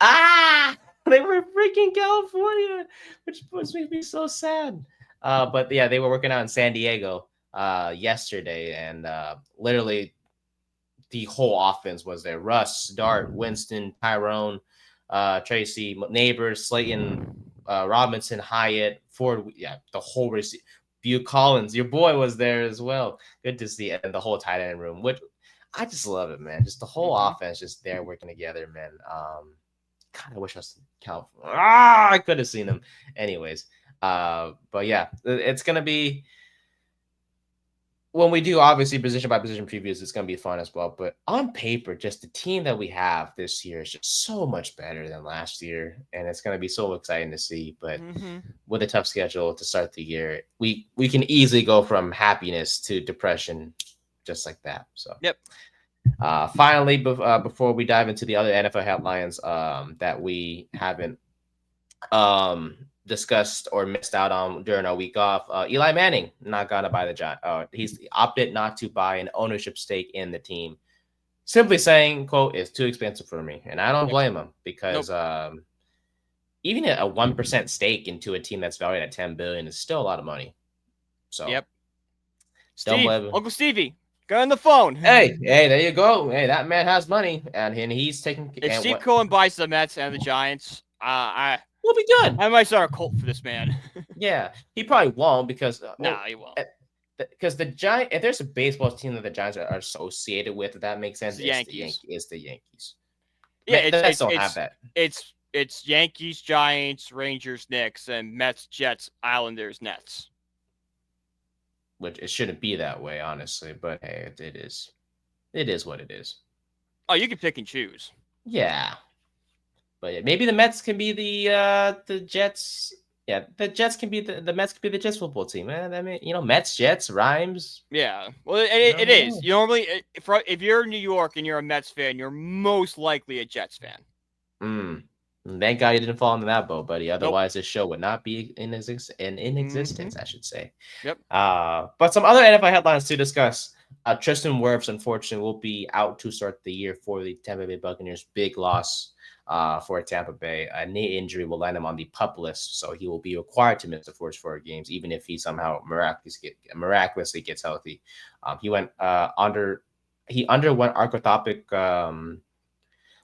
They were freaking California, which makes me so sad. But yeah, they were working out in San Diego yesterday, and literally the whole offense was there. Russ, Dart, Winston, Tyrone, Tracy, Neighbors, Slayton, Robinson, Hyatt, Ford. Yeah, the whole receiver. Butte Collins, your boy, was there as well. Good to see it. And the whole tight end room, which I just love it, man. Just the whole offense just there working together, man. God, I wish I was in California. I could have seen them. Anyways, but yeah, it's gonna be when we do obviously position by position previews. It's gonna be fun as well. But on paper, just the team that we have this year is just so much better than last year, and it's gonna be so exciting to see. But with a tough schedule to start the year, we can easily go from happiness to depression, just like that. So yep. Finally, before we dive into the other NFL headlines that we haven't discussed or missed out on during our week off, Eli Manning not gonna buy the Giants. He's opted not to buy an ownership stake in the team, simply saying, "quote It's too expensive for me," and I don't blame him because even a 1% stake into a team that's valued at $10 billion is still a lot of money. So yep, Uncle Stevie. Go on the phone. Hey, there you go. Hey, that man has money, and he's taking. If Steve Cohen buys the Mets and the Giants, we'll be good. I might start a cult for this man. Yeah, he probably won't because he won't. Because the Giants, if there's a baseball team that the Giants are associated with, if that makes sense, it's the Yankees. It's the Yankees. Yeah, the Mets don't have that. It's Yankees, Giants, Rangers, Knicks, and Mets, Jets, Islanders, Nets. Which it shouldn't be that way, honestly, but hey, it is. It is what it is. Oh, you can pick and choose. Yeah, but maybe the Mets can be the Jets. Yeah, the Jets can be the Mets can be the Jets football team. I mean, Mets, Jets, rhymes. Yeah, well, it is. You normally, if you're in New York and you're a Mets fan, you're most likely a Jets fan. Thank God you didn't fall into that boat, buddy. Otherwise, this show would not be in existence, I should say. Yep. But some other NFL headlines to discuss. Tristan Wirfs, unfortunately, will be out to start the year for the Tampa Bay Buccaneers. Big loss for Tampa Bay. A knee injury will land him on the PUP list, so he will be required to miss the first 4 games, even if he somehow miraculously gets healthy. He went under he underwent orthopedic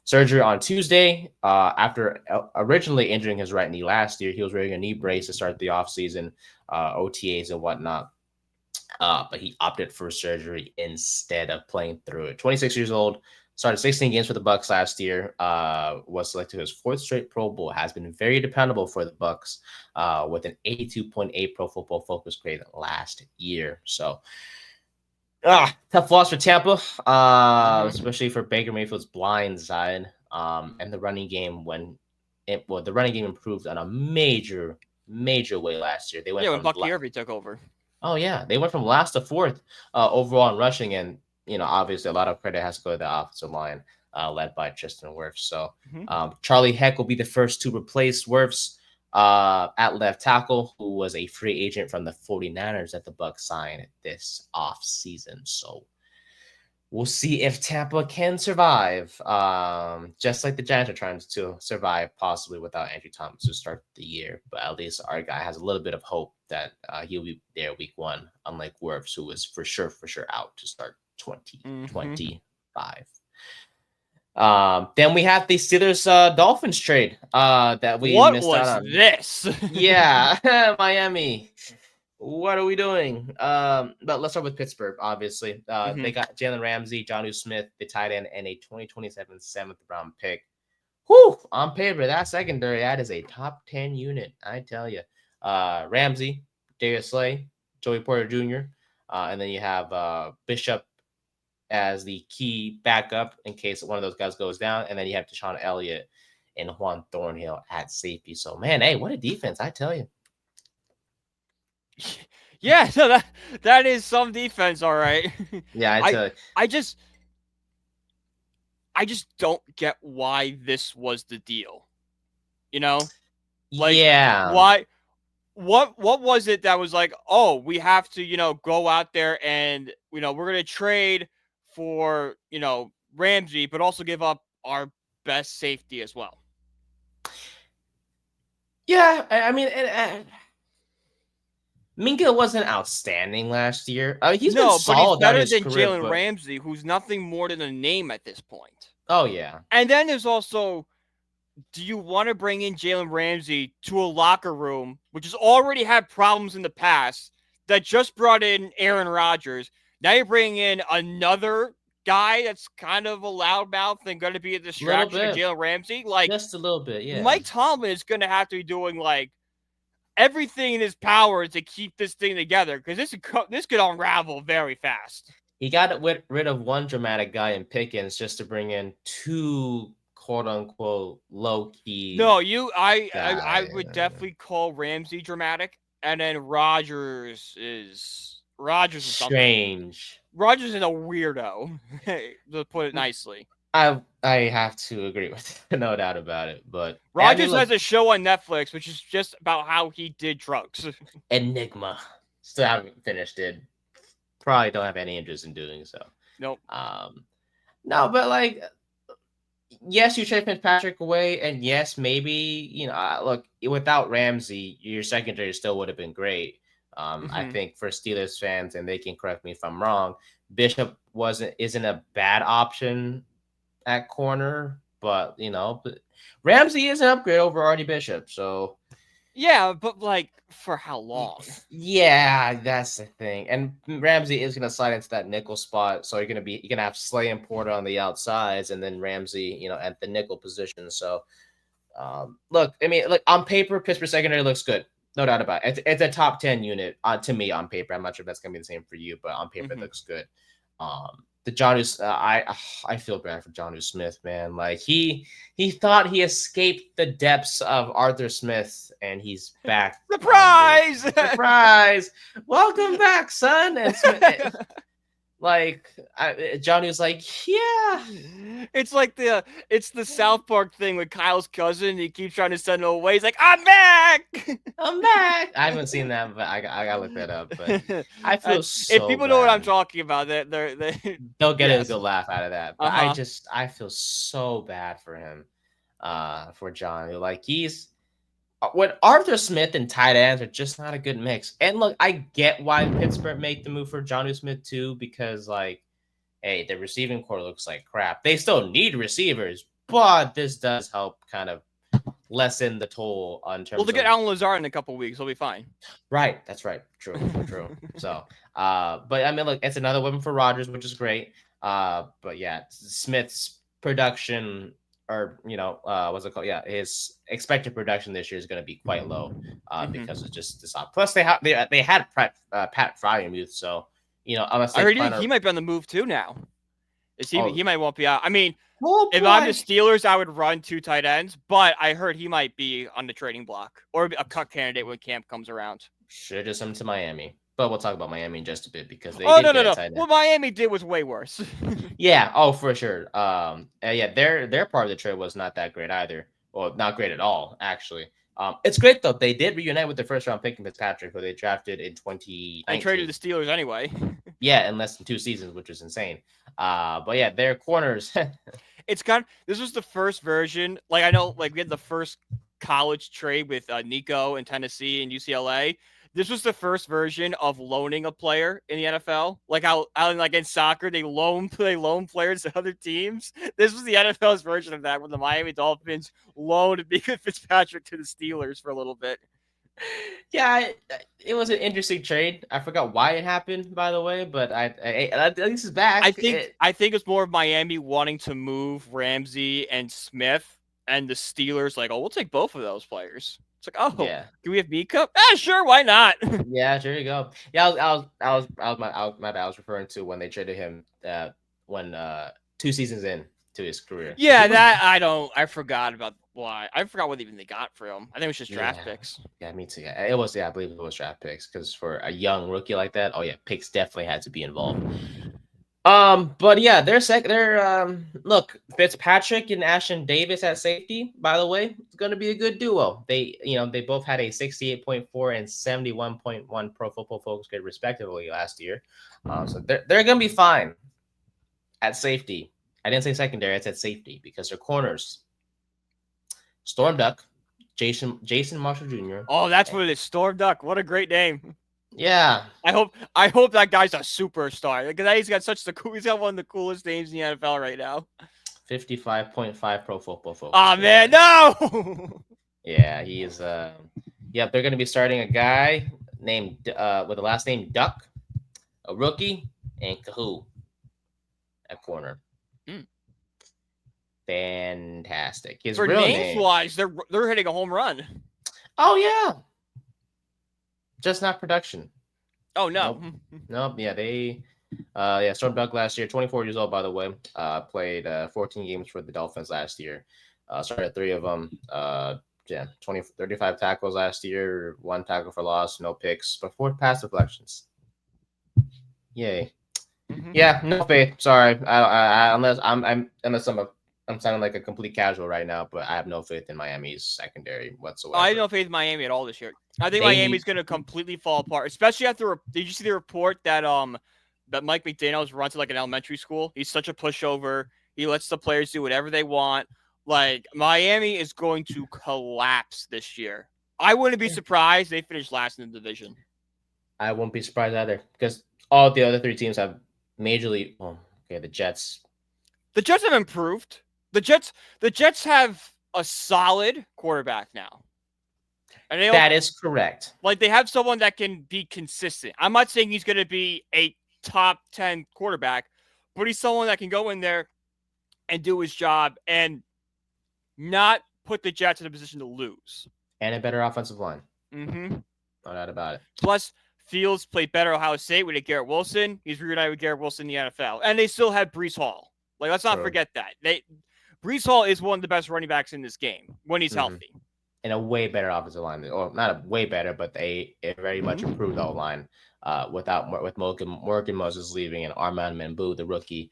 surgery on Tuesday after originally injuring his right knee last year. He was wearing a knee brace to start the offseason, OTAs and whatnot. But he opted for surgery instead of playing through it. 26 years old, started 16 games for the Bucks last year. Was selected to his fourth straight Pro Bowl. Has been very dependable for the Bucks, with an 82.8 Pro Football Focus grade last year. So, tough loss for Tampa, especially for Baker Mayfield's blind side. And the running game the running game improved on a major way last year. They went when from Bucky Irving took over. Oh yeah, they went from last to fourth overall in rushing, and obviously a lot of credit has to go to the offensive line, led by Tristan Wirfs. So Charlie Heck will be the first to replace Wirfs at left tackle, who was a free agent from the 49ers that the Bucks signed this offseason. So we'll see if Tampa can survive, just like the Giants are trying to survive, possibly without Andrew Thomas to start the year. But at least our guy has a little bit of hope that he'll be there week one, unlike Wirfs, who was for sure out to start 2025. Then we have the Steelers Dolphins trade that we missed out on. What was this? Yeah, Miami. What are we doing? But let's start with Pittsburgh, obviously. They got Jalen Ramsey, Jonnu Smith, the tight end, and a 2027 7th round pick. Whew! On paper, that secondary, that is a top 10 unit, I tell you. Ramsey, Darius Slay, Joey Porter Jr., and then you have Bishop as the key backup in case one of those guys goes down, and then you have Deshaun Elliott and Juan Thornhill at safety. So, man, hey, what a defense, I tell you. Yeah, so that is some defense, all right. Yeah, I just don't get why this was the deal. Yeah. Why? What was it that was like? Oh, we have to go out there and we're gonna trade for Ramsey, but also give up our best safety as well. Yeah, I mean. Minka wasn't outstanding last year. He's been solid. But he's better than Jalen Ramsey, who's nothing more than a name at this point. Oh, yeah. And then there's also, do you want to bring in Jalen Ramsey to a locker room, which has already had problems in the past, that just brought in Aaron Rodgers? Now you're bringing in another guy that's kind of a loudmouth and going to be a distraction to Jalen Ramsey? Just a little bit, yeah. Mike Tomlin is going to have to be doing, everything in his power to keep this thing together, because this could unravel very fast. He got rid of one dramatic guy in Pickens just to bring in two quote unquote low key. No, I would definitely call Ramsey dramatic, and then Rodgers is strange. Rodgers is a weirdo, to put it nicely. I have to agree with it, no doubt about it. But Rodgers has a show on Netflix, which is just about how he did drugs. Enigma. Still haven't finished it. Probably don't have any interest in doing so. Nope. No, but yes, you trade Fitzpatrick away, and yes, maybe look, without Ramsey, your secondary still would have been great. I think for Steelers fans, and they can correct me if I'm wrong, Bishop isn't a bad option at corner, but Ramsey is an upgrade over Artie Bishop, so yeah, but for how long? Yeah, that's the thing. And Ramsey is gonna slide into that nickel spot, so you're gonna have Slay and Porter on the outsides, and then Ramsey, at the nickel position. So, look, on paper, Pittsburgh secondary looks good, no doubt about it. It's a top 10 unit to me on paper. I'm not sure if that's gonna be the same for you, but on paper, it looks good. The Jonnu, I feel bad for Jonnu Smith, man. He thought he escaped the depths of Arthur Smith, and he's back. Surprise! Surprise! Welcome back, son. And Smith, Jonnu's yeah. It's the South Park thing with Kyle's cousin. He keeps trying to send him away. He's like, I'm back. I'm back. I haven't seen that, but I gotta look that up. But I feel so. If people know what I'm talking about, they'll get a good laugh out of that. But I feel so bad for him, for Jonnu. He's when Arthur Smith and tight ends are just not a good mix. And look, I get why Pittsburgh made the move for Jonnu Smith too, because hey, the receiving core looks like crap. They still need receivers, but this does help kind of lessen the toll on Well, terms to get of Alan Lazard in a couple weeks, he'll be fine. right. That's right. True. So, but I mean, look, it's another weapon for Rodgers, which is great. But yeah, Smith's production, or what's it called? Yeah, his expected production this year is going to be quite low, because of just this. Plus, they had Pat Fryermuth, so unless I they heard plan he on. might be on the move too now. Oh, He might won't be out. I mean, oh if I'm the boy! Steelers, I would run 2 tight ends, but I heard he might be on the trading block or a cut candidate when camp comes around. Should have just sent him to Miami, but we'll talk about Miami in just a bit because they Oh did get a no! tight end. What Miami did was way worse. Yeah, oh for sure. Yeah, their part of the trade was not that great either. Well, not great at all, actually. It's great though. They did reunite with their first round pick in Fitzpatrick, who they drafted in And traded 2019. the Steelers anyway. Yeah, in less than 2 seasons, which is insane. But yeah, their corners. This was the first version. Like I know, like we had the first college trade with Nico in Tennessee and UCLA. This was the first version of loaning a player in the NFL. Like how like in soccer they loan players to other teams. This was the NFL's version of that when the Miami Dolphins loaned Mika Fitzpatrick to the Steelers for a little bit. Yeah, it was an interesting trade. I forgot why it happened, by the way, but at least it's back. I think it's more of Miami wanting to move Ramsey and Smith, and the Steelers like, oh, we'll take both of those players. It's like, oh, Yeah. can we have Mika? Sure, why not? Yeah, there you go. Yeah, my bad. I was referring to when they traded him. When 2 seasons in to his career. Yeah, that I forgot about why. I forgot what even they got for him. I think it was just draft picks. Yeah, me too. Yeah, it was. Yeah, I believe it was draft picks because for a young rookie like that, oh yeah, picks definitely had to be involved. But yeah, look, Fitzpatrick and Ashton Davis at safety, by the way, it's gonna be a good duo. They both had a 68.4 and 71.1 Pro Football Focus grade respectively last year. So they're gonna be fine at safety. I didn't say secondary, I said safety because their corners. Storm Duck, Jason Marshall Jr. Oh, that's what it is. Storm Duck. What a great name. Yeah. I hope that guy's a superstar. Because he's got one of the coolest names in the NFL right now. 55.5 Pro Football Focus. Oh man, no. Yeah, he is. They're going to be starting a guy named with the last name Duck, a rookie, and Kahoo at corner. Fantastic. His For real names name wise, they're hitting a home run. Oh yeah. Just not production. Oh no. Nope. Yeah, they Storm Duck last year, 24 years old by the way. Played 14 games for the Dolphins last year. Started 3 of them. 35 tackles last year, 1 tackle for loss, no picks, but 4 pass deflections. Yay. Yeah, no faith. Sorry. Unless I'm sounding like a complete casual right now, but I have no faith in Miami's secondary whatsoever. I have no faith in Miami at all this year. I think Miami's going to completely fall apart, especially after. Did you see the report that Mike McDaniels runs like an elementary school? He's such a pushover. He lets the players do whatever they want. Like Miami is going to collapse this year. I wouldn't be surprised they finish last in the division. I won't be surprised either because all the other 3 teams have majorly. Oh, okay, the Jets. The Jets have improved. The Jets have a solid quarterback now. And that is correct. Like they have someone that can be consistent. I'm not saying he's going to be a top 10 quarterback, but he's someone that can go in there and do his job and not put the Jets in a position to lose. And a better offensive line. Mm-hmm. No doubt about it. Plus, Fields played better at Ohio State with Garrett Wilson. He's reunited with Garrett Wilson in the NFL. And they still had Breece Hall. Like, let's not forget that. Breece Hall is one of the best running backs in this game when he's healthy. And a way better offensive line. Or not a way better, but they very much improved the line with Morgan Moses leaving and Armand Mambu, the rookie,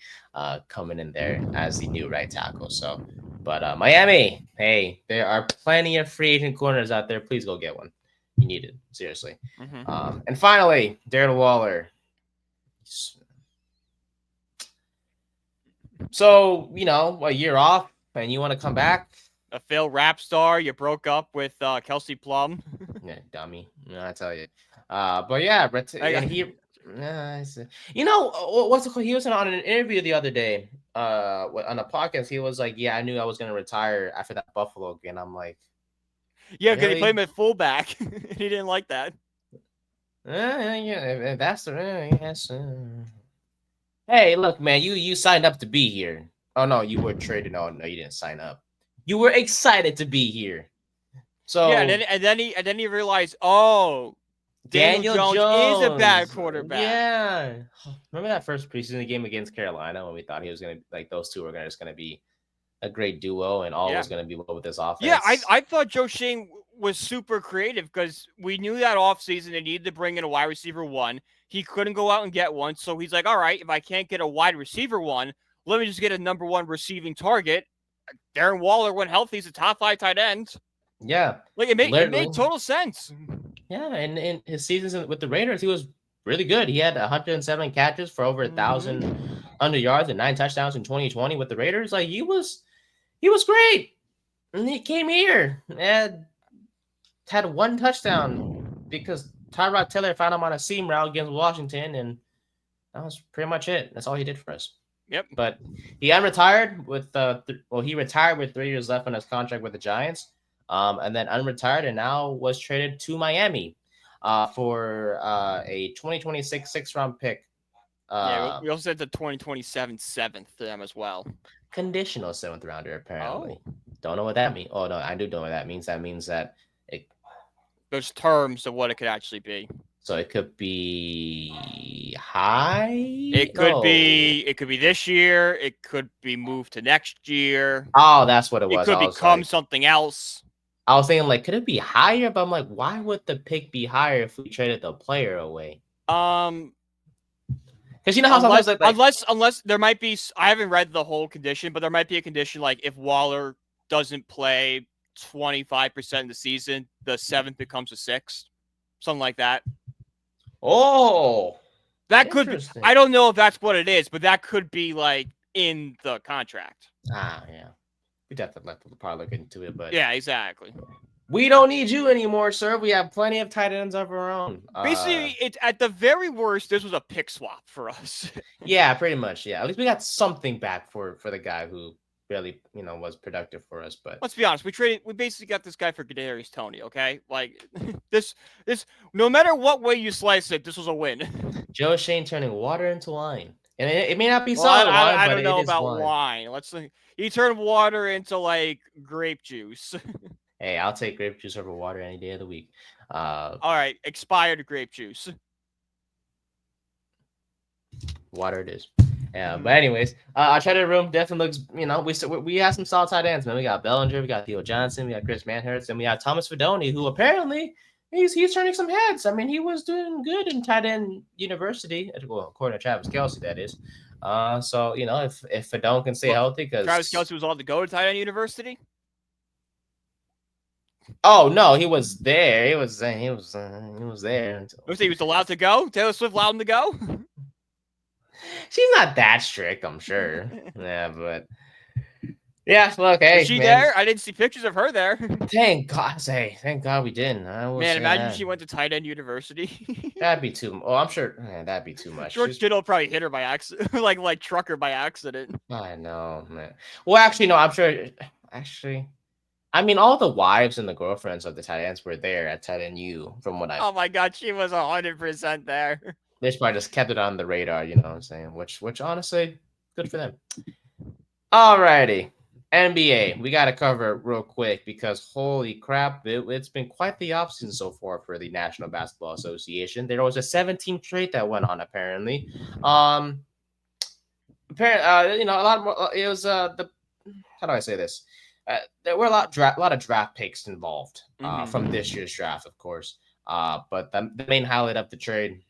coming in there as the new right tackle. So, but Miami, hey, there are plenty of free agent corners out there. Please go get one. You need it. Seriously. And finally, Darren Waller. So, a year off and you want to come back? A failed rap star. You broke up with Kelsey Plum. Yeah, dummy. I tell you. But yeah, You know what's the, he was on an interview the other day, on a podcast. He was like, "Yeah, I knew I was gonna retire after that Buffalo game." I'm like, Yeah, because they played really? him at fullback, and he didn't like that. Yeah, if that's the yes. Hey, look, man, you signed up to be here. Oh no, you were traded. No, you didn't sign up. You were excited to be here. Yeah, and So then he realized, oh, Daniel Daniel Jones is a bad Jones, quarterback. yeah. Remember that first preseason game against Carolina when we thought he was gonna like those two were just gonna be a great duo and all Yeah, was gonna be well with this yeah. offense. I thought Joe Shane was super creative because we knew that offseason they needed to bring in a wide receiver one. He couldn't go out and get one, so he's like, all right, if I can't get a wide receiver one, let me just get a number one receiving target. Darren Waller, when healthy, is a top 5 tight end. Yeah, Like it literally. made total sense. Yeah, and in his seasons with the Raiders, he was really good. He had 107 catches for over 1,000 yards and 9 touchdowns in 2020 with the Raiders. Like he was great. And he came here and had one touchdown because Tyrod Taylor found him on a seam route against Washington, and that was pretty much it. That's all he did for us. Yep. But he unretired with he retired with 3 years left on his contract with the Giants, and then unretired and now was traded to Miami, for a 2026 6th round pick. Yeah, Uh, we also said the 2027 seventh to them as well. Conditional 7th rounder Oh, apparently. Don't know what that means. Oh no, I do know what that means. That means that it there's terms of what it could actually be. so it could be high. No. It could be this year. It could be moved to next year. Oh, that's what it It was. could become something else. I was thinking like, could it be higher? But I'm like, why would the pick be higher if we traded the player away? Um, Because you know how sometimes unless there might be. I haven't read the whole condition, but there might be a condition like if Waller doesn't play 25% of the season, the seventh becomes a sixth, something like that. oh, That could be. interesting. I don't know if that's what it is, but that could be like in the contract. Yeah, we definitely have to probably look into it, but Yeah, exactly. we don't need you anymore, sir. We have plenty of tight ends of our own. Basically, it's at the very worst, this was a pick swap for us. Yeah, pretty much. Yeah, at least we got something back for the guy who really was productive for us. But Let's be honest, we basically got this guy for Kadarius Toney. Okay, like this, no matter what way you slice it, this was a win. Joe Shane turning water into wine, and it may not be Well, solid wine, I but don't know it is about wine. wine. Let's see. He turned water into like grape juice. Hey, I'll take grape juice over water any day of the week. All right, expired grape juice. Water it is. Yeah, but anyways, our traded room definitely looks. We have some solid tight ends, man. We got Bellinger, we got Theo Johnson, we got Chris Manhurst, and we got Thomas Fedoni, who apparently he's turning some heads. I mean, he was doing good in tight end university, well, according to Travis Kelce, that is. So if Fedoni can stay healthy, because Travis Kelce was allowed to go to tight end university. Oh no, he was there. He was there. Until... He was allowed to go. Taylor Swift allowed him to go. She's not that strict, I'm sure. Yeah, but yeah, look, hey, was she man, there? I didn't see pictures of her there. Thank God we didn't. Man, imagine she went to tight end university. That'd be too. Oh, I'm sure. Man, that'd be too much. George Kittle probably hit her by accident, like truck her by accident. I know, man. Well, actually, no. I'm sure. Actually, I mean, all the wives and the girlfriends of the tight ends were there at tight end U. From what I. Oh my God, she was 100% there. They probably just kept it on the radar. You know what I'm saying? Which honestly, good for them. Alrighty. NBA, we got to cover it real quick because holy crap, it's been quite the offseason so far for the National Basketball Association. There was a 17 trade that went on apparently. Apparently, a lot more. It was the how do I say this? There were a lot of draft picks involved from this year's draft, of course. But the main highlight of the trade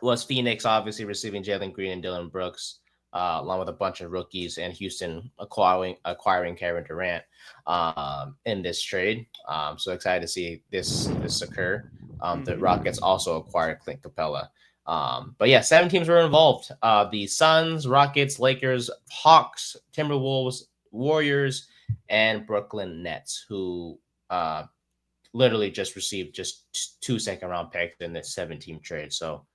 was Phoenix obviously receiving Jalen Green and Dylan Brooks. Along with a bunch of rookies, and Houston acquiring Kevin Durant in this trade. So excited to see this occur. The Rockets also acquired Clint Capella. But yeah, 7 teams were involved. The Suns, Rockets, Lakers, Hawks, Timberwolves, Warriors, and Brooklyn Nets, who literally just received just 2 second-round picks in this 7-team trade. So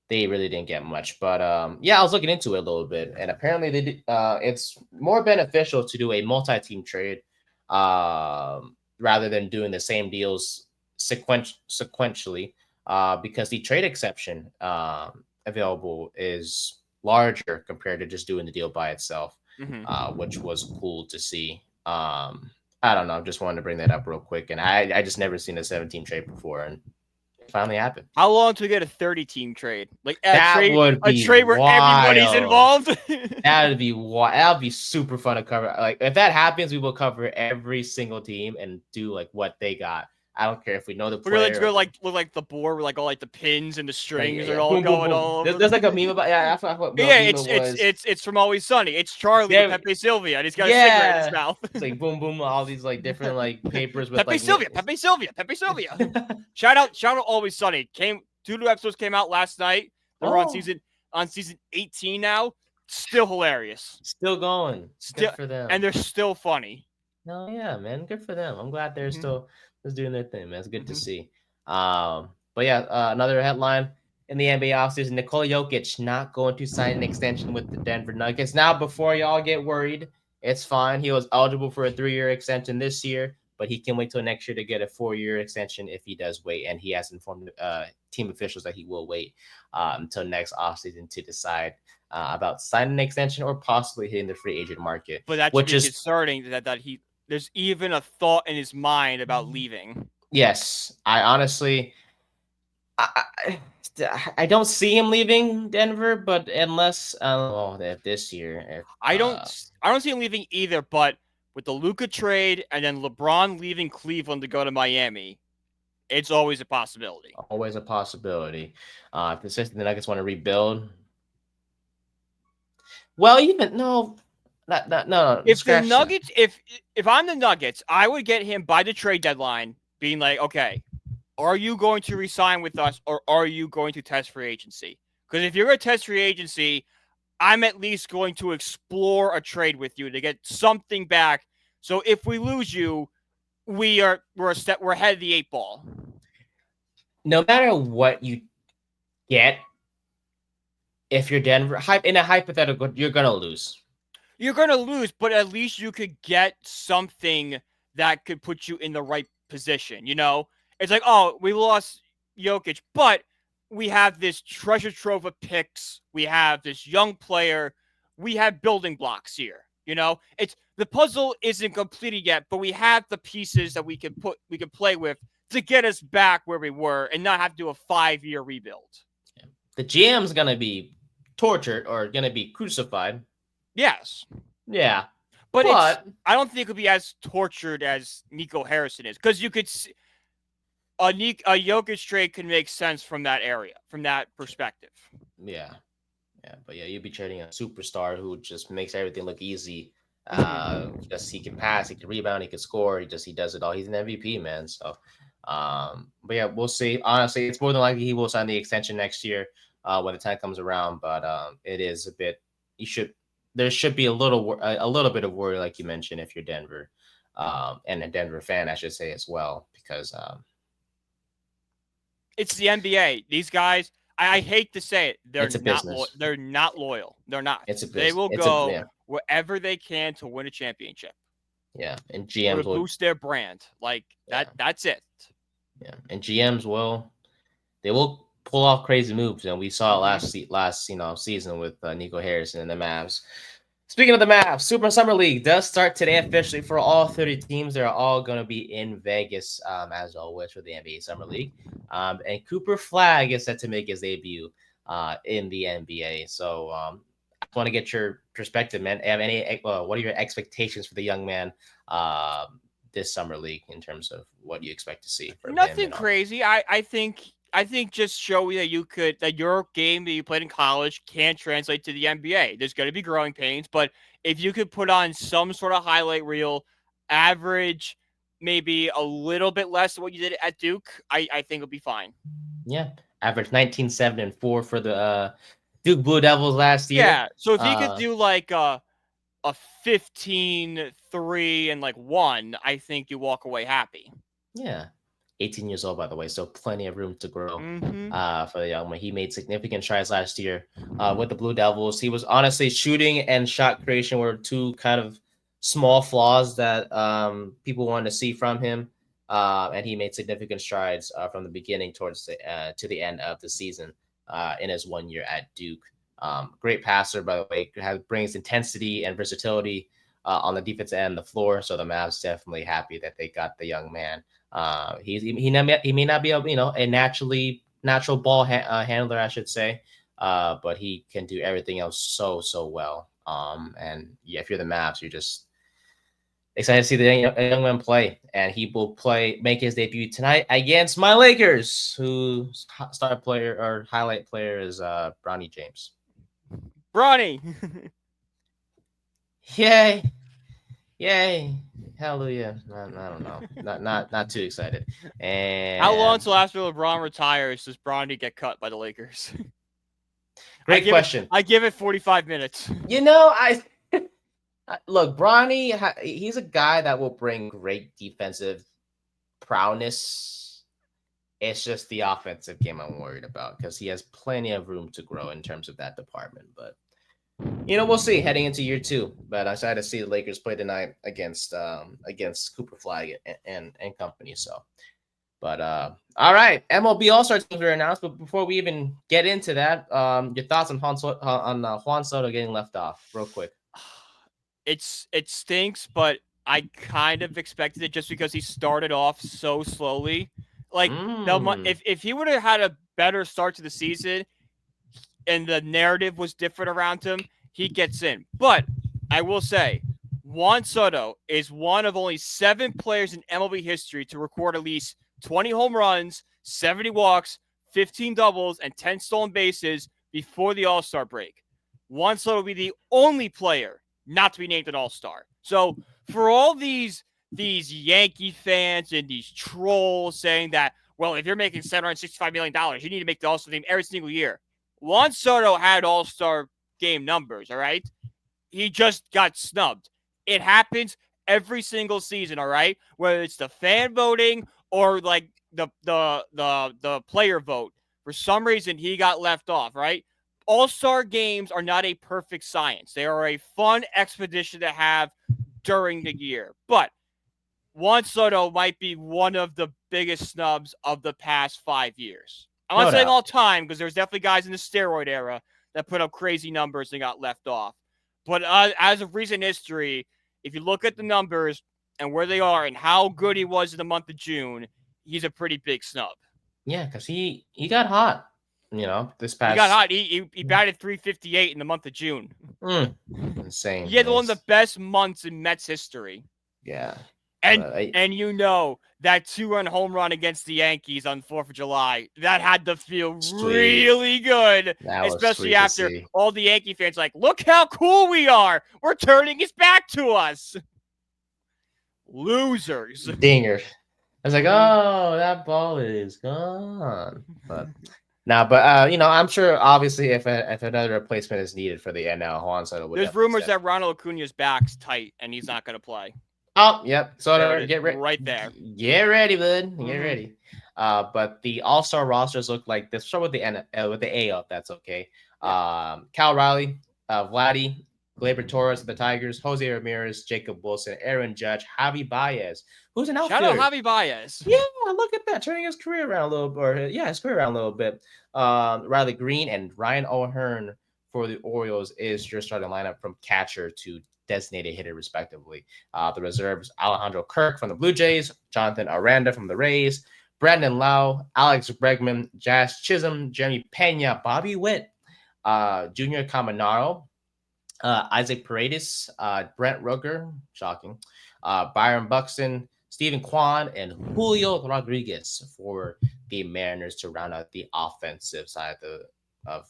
they really didn't get much. But yeah, I was looking into it a little bit, and apparently they did, it's more beneficial to do a multi-team trade rather than doing the same deals sequentially because the trade exception available is larger compared to just doing the deal by itself, which was cool to see. I don't know. Just wanted to bring that up real quick, and I just never seen a 17 trade before, and it finally happened. How long to get a 30-team trade? Like That would a be trade where everybody's wild. involved. That'd be wild. That'd be super fun to cover. Like if that happens, we will cover every single team and do like what they got. I don't care if we know the We're gonna player. go like look like the board with like all like the pins and the strings are all Boom, boom, going boom. all over. There's like a meme about I forgot what Yeah, meme it was. it's from Always Sunny. It's Charlie Yeah, with Pepe Sylvia, and he's got a cigarette in his mouth. It's like boom, boom, all these like different like papers with Pepe like Sylvia, Pepe Sylvia, Pepe Sylvia. Shout out Always Sunny. Two new episodes came out last night. They're on season 18 now. Still hilarious. Still going. Still Good for them. And they're still funny. No, yeah, man. Good for them. I'm glad they're still just doing their thing, man. It's good to see. But yeah, another headline in the NBA offseason, Nikola Jokic not going to sign an extension with the Denver Nuggets. Now, before y'all get worried, it's fine. He was eligible for a 3-year extension this year, but he can wait till next year to get a 4-year extension if he does wait. And he has informed team officials that he will wait until next offseason to decide about signing an extension or possibly hitting the free agent market. But that should be concerning that there's even a thought in his mind about leaving. Yes, I honestly, I don't see him leaving Denver, but unless this year, I don't see him leaving either. But with the Luka trade and then LeBron leaving Cleveland to go to Miami, it's always a possibility. Always a possibility. If the Nuggets want to rebuild, well, even no. No. If the Nuggets, if I'm the Nuggets, I would get him by the trade deadline, being like, okay, are you going to resign with us or are you going to test free agency? Because if you're going to test free agency, I'm at least going to explore a trade with you to get something back. So if we lose you, we're ahead of the 8 ball. No matter what you get, if you're Denver, in a hypothetical, you're gonna lose. You're going to lose, but at least you could get something that could put you in the right position. You know, it's like, oh, we lost Jokic, but we have this treasure trove of picks. We have this young player. We have building blocks here. You know, it's the puzzle isn't completed yet, but we have the pieces that we can play with to get us back where we were and not have to do a 5-year rebuild. The GM's going to be tortured or going to be crucified. Yes. Yeah. But I don't think it would be as tortured as Nico Harrison is, because you could see a Jokic trade can make sense from that area, from that perspective. Yeah. But yeah, you'd be trading a superstar who just makes everything look easy. Just he can pass, he can rebound, he can score. He does it all. He's an MVP, man. So, but yeah, we'll see. Honestly, it's more than likely he will sign the extension next year when the time comes around. But it is a bit. There should be a little bit of worry, like you mentioned, if you're Denver, and a Denver fan, I should say as well, because it's the NBA. These guys, I hate to say it, they're not loyal. They're not. They will go wherever they can to win a championship. Yeah, and GMs will boost their brand. Like that. That's it. Yeah, and GMs will pull off crazy moves, and we saw it last season with Nico Harrison and the Mavs. Speaking of the Mavs, Super Summer League does start today officially for all 30 teams. They're all going to be in Vegas, as always, for the NBA Summer League. And Cooper Flagg is set to make his debut in the NBA. So I want to get your perspective, man. What are your expectations for the young man this Summer League in terms of what you expect to see? Nothing crazy. I think just show that your game that you played in college can translate to the NBA. There's going to be growing pains, but if you could put on some sort of highlight reel, average, maybe a little bit less than what you did at Duke, I think it'll be fine. Yeah, average 19, 7, and 4 for the Duke Blue Devils last year. Yeah, so if you could do like a 15, 3, and like 1, I think you walk away happy. Yeah. 18 years old, by the way, so plenty of room to grow Mm-hmm. for the young man. He made significant strides last year with the Blue Devils. He was honestly shooting and shot creation were two kind of small flaws that people wanted to see from him. And he made significant strides from the beginning towards the to the end of the season in his 1 year at Duke. Great passer, by the way, brings intensity and versatility on the defensive end of the floor. So the Mavs definitely happy that they got the young man. He may not be a natural ball handler, I should say, but he can do everything else so well. And yeah, if you're the Mavs, you're just excited to see the young man play, and he will make his debut tonight against my Lakers, whose star player or highlight player is Bronny James. Bronny. Yay! Yay! Hallelujah! I don't know. Not too excited. And How long till after LeBron retires does Bronny get cut by the Lakers? Great question. I give it 45 minutes. I look, Bronny. He's a guy that will bring great defensive prowess. It's just the offensive game I'm worried about because he has plenty of room to grow in terms of that department. But we'll see heading into year 2. But I'm excited to see the Lakers play tonight against Cooper Flagg and company. So, but all right, MLB All-Star teams were announced. But before we even get into that, your thoughts on Juan Soto getting left off, real quick. It stinks, but I kind of expected it just because he started off so slowly. Like if he would have had a better start to the season and the narrative was different around him, he gets in. But I will say, Juan Soto is one of only 7 players in MLB history to record at least 20 home runs, 70 walks, 15 doubles, and 10 stolen bases before the All-Star break. Juan Soto will be the only player not to be named an All-Star. So for all these Yankee fans and these trolls saying that, well, if you're making $765 million, you need to make the All-Star team every single year. Juan Soto had All-Star game numbers, all right? He just got snubbed. It happens every single season, all right? Whether it's the fan voting or like the player vote. For some reason, he got left off, right? All-Star games are not a perfect science. They are a fun expedition to have during the year. But Juan Soto might be one of the biggest snubs of the past 5 years. I'm not saying all time because there's definitely guys in the steroid era that put up crazy numbers and got left off. But as of recent history, if you look at the numbers and where they are and how good he was in the month of June, he's a pretty big snub. Yeah, because he got hot. This past... He got hot. He batted .358 in the month of June. Insane. He had one of the best months in Mets history. Yeah. And that 2-run home run against the Yankees on 4th of July, that had to feel really good. Especially after all the Yankee fans like, look how cool we are. We're turning his back to us. Losers. Dinger. I was like, oh, that ball is gone. But I'm sure obviously if another replacement is needed for the NL, Juan Soto would. There's rumors that Ronald Acuna's back's tight and he's not going to play. Oh, yep. So get ready. Right there. Get ready, bud. Get ready. But the All-Star rosters look like this. Start with the AL, if that's okay. Yeah. Cal Riley, Vladdy, Gleyber Torres of the Tigers, Jose Ramirez, Jacob Wilson, Aaron Judge, Javi Baez, who's an outfielder. Shout out Javi Baez. Yeah, look at that. Turning his career around a little bit. Riley Green and Ryan O'Hearn for the Orioles is your starting lineup from catcher to designated hitter, respectively. The reserves: Alejandro Kirk from the Blue Jays, Jonathan Aranda from the Rays, Brandon Lau, Alex Bregman, Jazz Chisholm, Jeremy Pena, Bobby Witt, Junior Caminero, Isaac Paredes, Brent Rooker, shocking, Byron Buxton, Stephen Kwan, and Julio Rodriguez for the Mariners to round out the offensive side of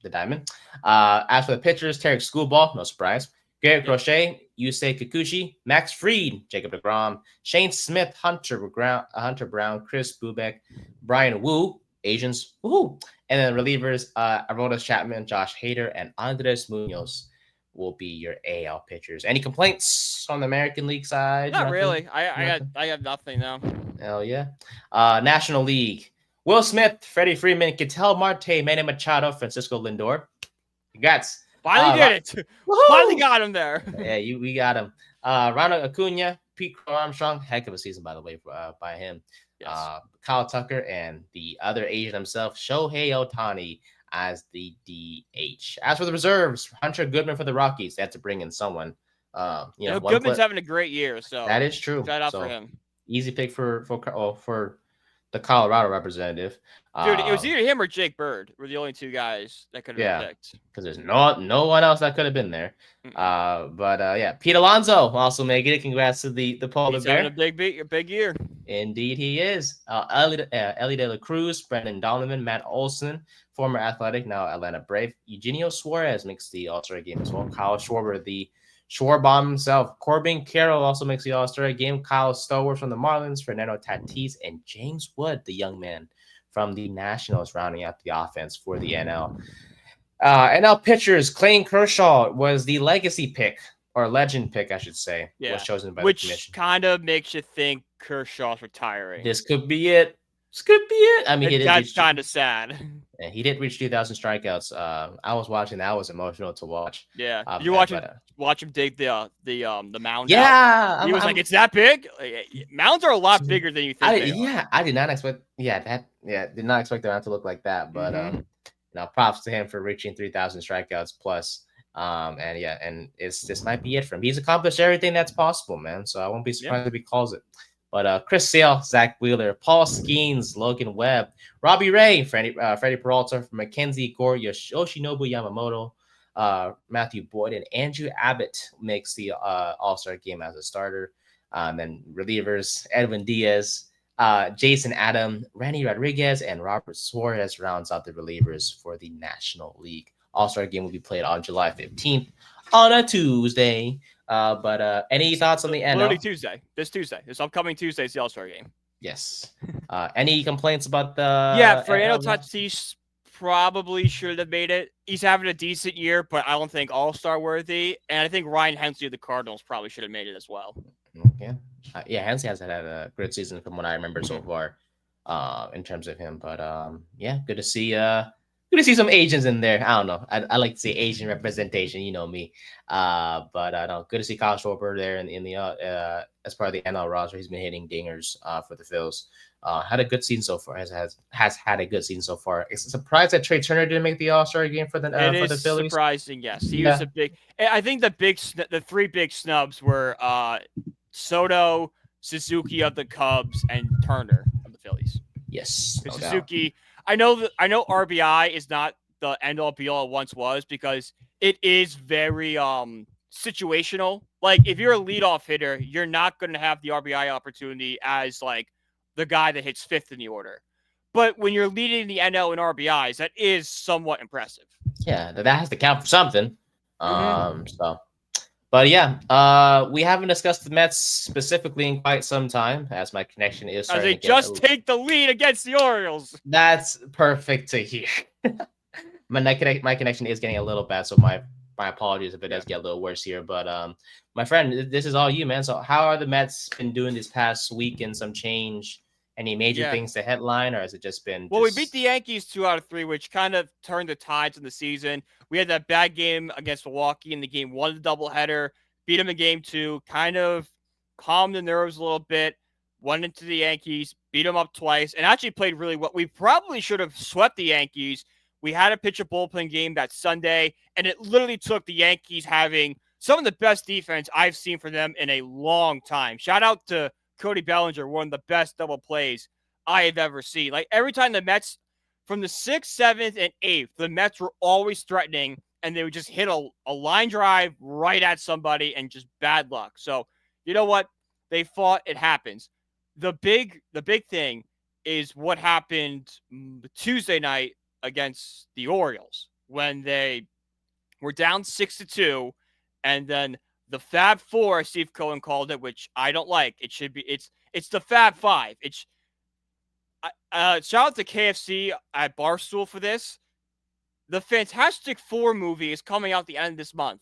the diamond. As for the pitchers, Tarek Schoolball, no surprise, Garrett Crochet, Yusei Kikuchi, Max Fried, Jacob deGrom, Shane Smith, Hunter Brown, Chris Bubeck, Brian Wu, Asians, woohoo, and then relievers, Aroldis Chapman, Josh Hader, and Andres Munoz will be your AL pitchers. Any complaints on the American League side? Not really. I got nothing now. Hell yeah. National League. Will Smith, Freddie Freeman, Ketel Marte, Manny Machado, Francisco Lindor. Congrats. Finally did it. Finally got him there. Yeah, we got him. Ronald Acuna, Pete Crow Armstrong, heck of a season by the way by him. Yes. Kyle Tucker and the other Asian himself, Shohei Otani as the DH. As for the reserves, Hunter Goodman for the Rockies. They had to bring in someone. Goodman's having a great year, so that is true. Shout out for him. Easy pick for the Colorado representative. Dude, it was either him or Jake Bird were the only two guys that could have been picked. Because there's no one else that could have been there. But Pete Alonso also making it. Congrats to the Polar He's Bear. having a big year. Indeed, he is. Ellie De La Cruz, Brendan Donovan, Matt Olson, former Athletic, now Atlanta Brave. Eugenio Suarez makes the All-Star game as well. Kyle Schwarber, the Schwarbomb himself. Corbin Carroll also makes the All-Star game. Kyle Stowers from the Marlins, Fernando Tatis, and James Wood, the young man from the Nationals, rounding out the offense for the NL. NL pitchers, Clayton Kershaw was the legacy pick, or legend pick, I should say. Yeah. Was chosen by the commission. Which kind of makes you think Kershaw's retiring. This could be it. I mean, that's kind of sad. Yeah, he did reach 2,000 strikeouts. I was watching. That was emotional to watch. Yeah, you watch him dig the mound. Yeah, out. He was like, "It's that big." Mounds are a lot bigger than you think. I did not expect. Did not expect the mound to look like that. But props to him for reaching 3,000 strikeouts plus. And this might be it for him. He's accomplished everything that's possible, man. So I won't be surprised if he calls it. But Chris Sale, Zach Wheeler, Paul Skeens, Logan Webb, Robbie Ray, Freddie Peralta, Mackenzie Gore, Yoshinobu Yamamoto, Matthew Boyd, and Andrew Abbott makes the All-Star game as a starter. Then relievers, Edwin Diaz, Jason Adam, Randy Rodriguez, and Robert Suarez rounds out the relievers for the National League. All-Star game will be played on July 15th on a Tuesday. But any thoughts on the NL? Literally this upcoming Tuesday is the All-Star game. Yes. Any complaints about the? Yeah, Fernando Tatis probably should have made it. He's having a decent year, but I don't think All-Star worthy. And I think Ryan Hensley of the Cardinals probably should have made it as well. Yeah, Hensley has had a great season from what I remember so far, in terms of him. But good to see. Good to see some Asians in there. I don't know. I like to see Asian representation. You know me. But no, good to see Kyle Schwarber there in the as part of the NL roster. He's been hitting dingers for the Phils. Had a good season so far. Has had a good season so far. It's a surprise that Trey Turner didn't make the All-Star game for the Phillies. It is surprising. Yes, he was a big. I think the three big snubs were Soto, Suzuki of the Cubs, and Turner of the Phillies. Yes, no Suzuki. Doubt. I know RBI is not the end-all be-all it once was because it is very situational. Like if you're a leadoff hitter, you're not going to have the RBI opportunity as like the guy that hits fifth in the order. But when you're leading the NL in RBIs, that is somewhat impressive. Yeah, that has to count for something. But we haven't discussed the Mets specifically in quite some time, as my connection is. As they just take the lead against the Orioles. That's perfect to hear. My connection is getting a little bad, so my apologies if it does get a little worse here. But my friend, this is all you, man. So how are the Mets been doing this past week and some change? Any major things to headline, or has it just been? Well, we beat the Yankees 2 out of 3, which kind of turned the tides in the season. We had that bad game against Milwaukee in the game 1 of the doubleheader. Beat them in game 2, kind of calmed the nerves a little bit. Went into the Yankees, beat them up twice, and actually played really well. We probably should have swept the Yankees. We had a pitcher bullpen game that Sunday, and it literally took the Yankees having some of the best defense I've seen from them in a long time. Shout out to Cody Bellinger, one of the best double plays I have ever seen. Like every time the Mets, from the 6th, 7th, and 8th, the Mets were always threatening, and they would just hit a line drive right at somebody and just bad luck. So you know what? They fought. It happens. The big thing is what happened Tuesday night against the Orioles when they were down 6-2, and then the Fab Four, as Steve Cohen called it, which I don't like. It should be it's the Fab Five. Shout out to KFC at Barstool for this. The Fantastic Four movie is coming out the end of this month.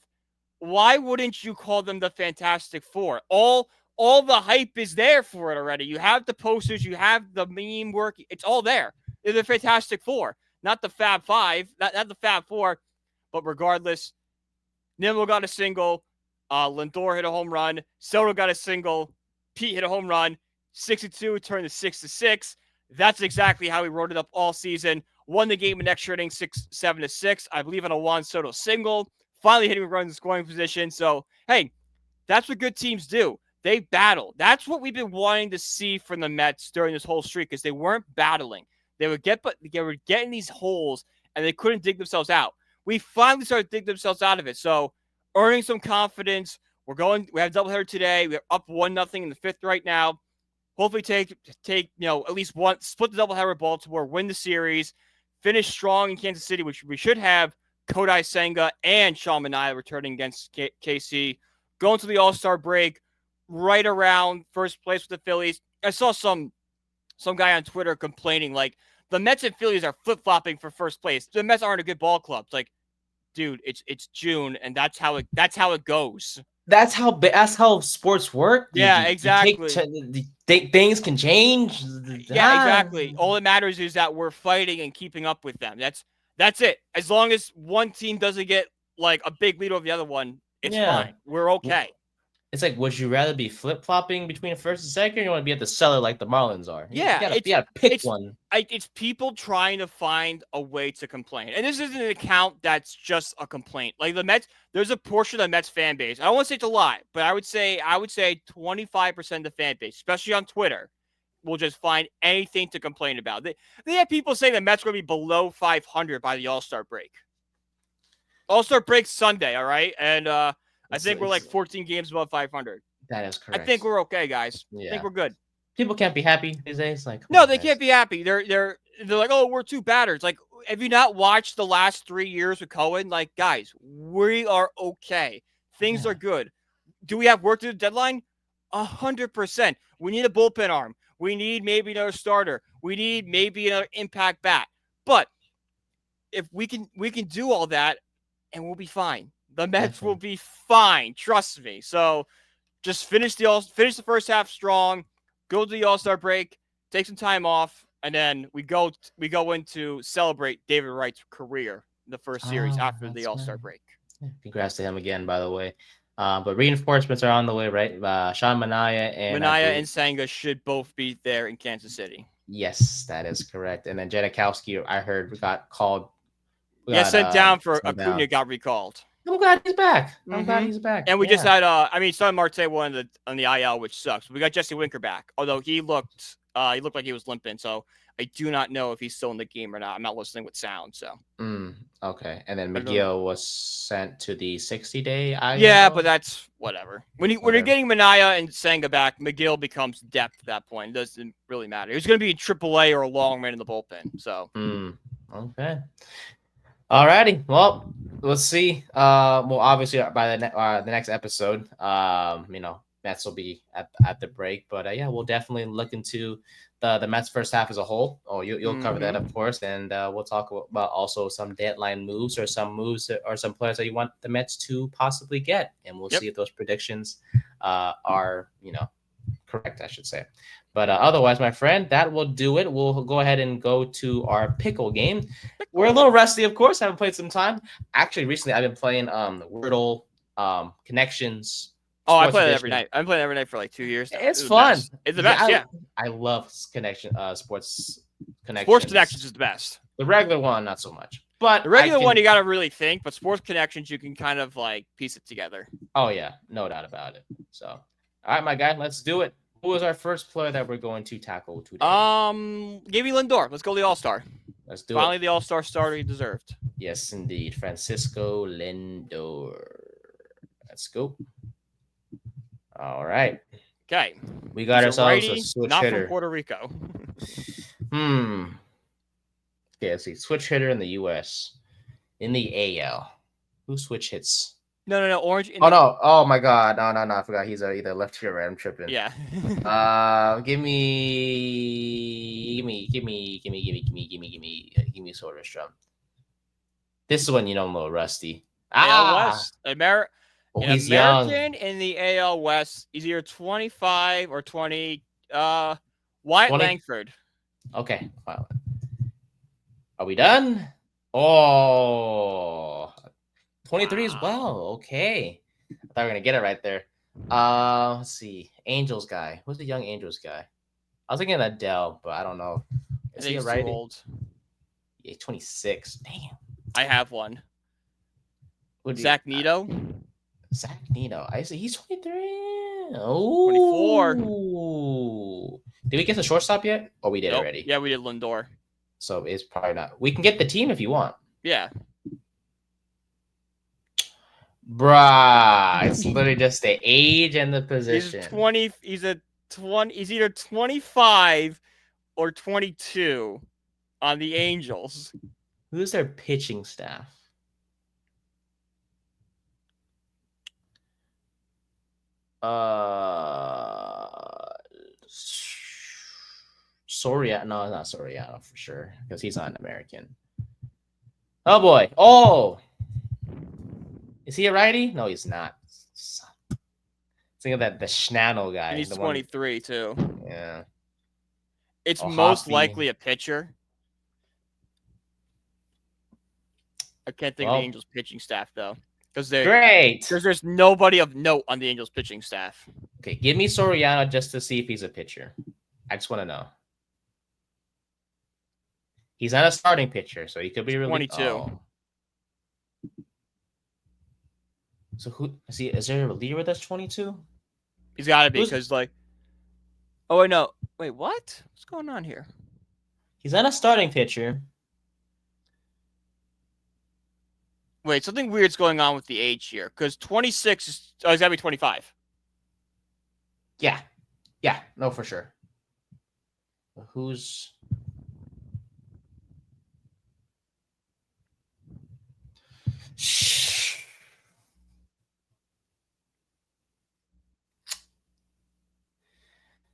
Why wouldn't you call them the Fantastic Four? All all the hype is there for it already. You have the posters, you have the meme work. It's all there. They're the Fantastic Four, not the Fab Five, not the Fab Four. But regardless, Nimmo got a single. Lindor hit a home run. Soto got a single. Pete hit a home run. 6-2 turned to 6-6. That's exactly how we wrote it up all season. Won the game in extra inning 7-6. I believe on a Juan Soto single. Finally hitting runs in scoring position. So, hey, that's what good teams do. They battle. That's what we've been wanting to see from the Mets during this whole streak, because they weren't battling. They were getting these holes, and they couldn't dig themselves out. We finally started digging themselves out of it. So, earning some confidence. We have a doubleheader today. We're up 1-0 in the fifth right now. Hopefully take at least one, split the doubleheader with Baltimore, win the series, finish strong in Kansas City, which we should have Kodai Senga and Sean Manaea returning against KC. Going to the All-Star break right around first place with the Phillies. I saw some guy on Twitter complaining like the Mets and Phillies are flip-flopping for first place. The Mets aren't a good ball club. It's like, dude, it's June, and that's how it goes. That's how sports work. Yeah, exactly. Things can change. Yeah, exactly. All that matters is that we're fighting and keeping up with them. That's it. As long as one team doesn't get like a big lead over the other one, it's fine. We're okay. It's like, would you rather be flip-flopping between first and second, or you want to be at the cellar like the Marlins are? Yeah, you gotta pick one. It's people trying to find a way to complain. And this isn't an account that's just a complaint. Like the Mets, there's a portion of the Mets fan base. I don't want to say it's a lot, but I would say 25% of the fan base, especially on Twitter, will just find anything to complain about. They have people saying the Mets are going to be below 500 by the All-Star break. All-Star break's Sunday, all right? And I think we're like 14 games above 500. That is correct. I think we're okay, guys. Yeah. I think we're good. People can't be happy these days. Like, no, they can't be happy. They're like, oh, we're too battered. It's like, have you not watched the last 3 years with Cohen? Like, guys, we are okay. Things are good. Do we have work to the deadline? 100%. We need a bullpen arm. We need maybe another starter. We need maybe another impact bat. But if we can do all that, and we'll be fine. The Mets will be fine. Trust me. So just finish the first half strong, go to the All-Star break, take some time off, and then we go in to celebrate David Wright's career in the first series after the All-Star break. Congrats to him again, by the way. But reinforcements are on the way, right? Sean Manaea and Senga should both be there in Kansas City. Yes, that is correct. And then Janikowski, I heard, got called. Sent down for Acuna, got recalled. I'm glad he's back. He's back. And we just had, Son Marte won on the IL, which sucks. We got Jesse Winker back, although he looked like he was limping. So I do not know if he's still in the game or not. I'm not listening with sound. So. Okay. And then McGill was sent to the 60-day IL. Yeah, but that's whatever. When you're getting Manaea and Senga back, McGill becomes depth at that point. It doesn't really matter. He's going to be in AAA or a long run in the bullpen. So. Okay. Alrighty, well, let's see. Obviously by the next episode, Mets will be at the break, but we'll definitely look into the Mets first half as a whole. Oh, you'll cover that, of course, and we'll talk about also some deadline moves or some players that you want the Mets to possibly get, and we'll see if those predictions are correct, I should say. But otherwise, my friend, that will do it. We'll go ahead and go to our pickle game. We're a little rusty, of course. I haven't played some time. Actually, recently, I've been playing Wordle Connections. Oh, I play it every night. I've been playing every night for like 2 years now. It's fun. It's the best, yeah. I love Sports Connections. Sports Connections is the best. The regular one, not so much. But the regular one, you got to really think. But Sports Connections, you can kind of like piece it together. Oh, yeah. No doubt about it. So, all right, my guy, let's do it. Who is our first player that we're going to tackle today? Give me Lindor. Let's go to the All-Star. Let's do Finally, the All-Star starter he deserved. Yes, indeed. Francisco Lindor. Let's go. All right. Okay. We got ourselves a switch not hitter. Not from Puerto Rico. Okay, let's see. Switch hitter in the U.S. In the AL. Who switch hits? No. Orange. No. Oh my God. No. I forgot. He's either left or right. I'm tripping. Yeah. Give me Soderstrom. This is when I'm a little rusty. West. Oh, In he's young. American in the AL West, he's either 25 or 20. Wyatt 20. Langford. Okay. Wow. Are we done? Oh, 23 as well. Okay. I thought we were gonna get it right there. Let's see. Angels guy. Who's the young Angels guy? I was thinking of Adele, but I don't know. I Is think he he's right? too old. Yeah, 26. Damn. I have one. Who do Zach Nito. Zach Nito. I see he's 23. 24. Oh. Did we get the shortstop yet? Oh, we did Nope. already. Yeah, we did Lindor. So it's probably not. We can get the team if you want. Yeah. Bruh. It's literally just the age and the position. He's 20. He's either 25 or 22 on the Angels. Who's their pitching staff? Soriano. No, not Soriano for sure because he's not an American. Oh boy. Oh, is he a righty? No, he's not. Think of that the Schnano guy. And he's the 23 one, too. Yeah. It's most likely a pitcher. I can't think of the Angels pitching staff though. Because there's nobody of note on the Angels pitching staff. Okay, give me Soriano just to see if he's a pitcher. I just want to know. He's not a starting pitcher, so he could be really 22. Oh. So who is there a reliever that's 22? He's got to be because like. Oh wait, no. Wait, what? What's going on here? He's not a starting pitcher. Wait, something weird's going on with the age here because 26 is he's gotta be 25. Yeah, no, for sure. Who's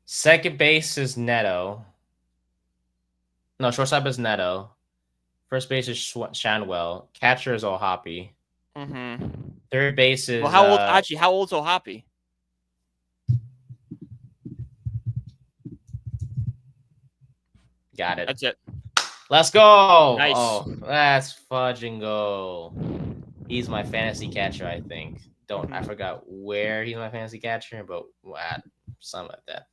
second base is Neto. No, shortstop is Neto. First base is Shanwell. Catcher is O'Hoppe. Mm-hmm. Third base is how old? Actually, how old's O'Hoppe? Got it. That's it. Let's go. Nice. Oh, let's fudging go. He's my fantasy catcher, I think. I forgot where he's my fantasy catcher, but we'll add some of that.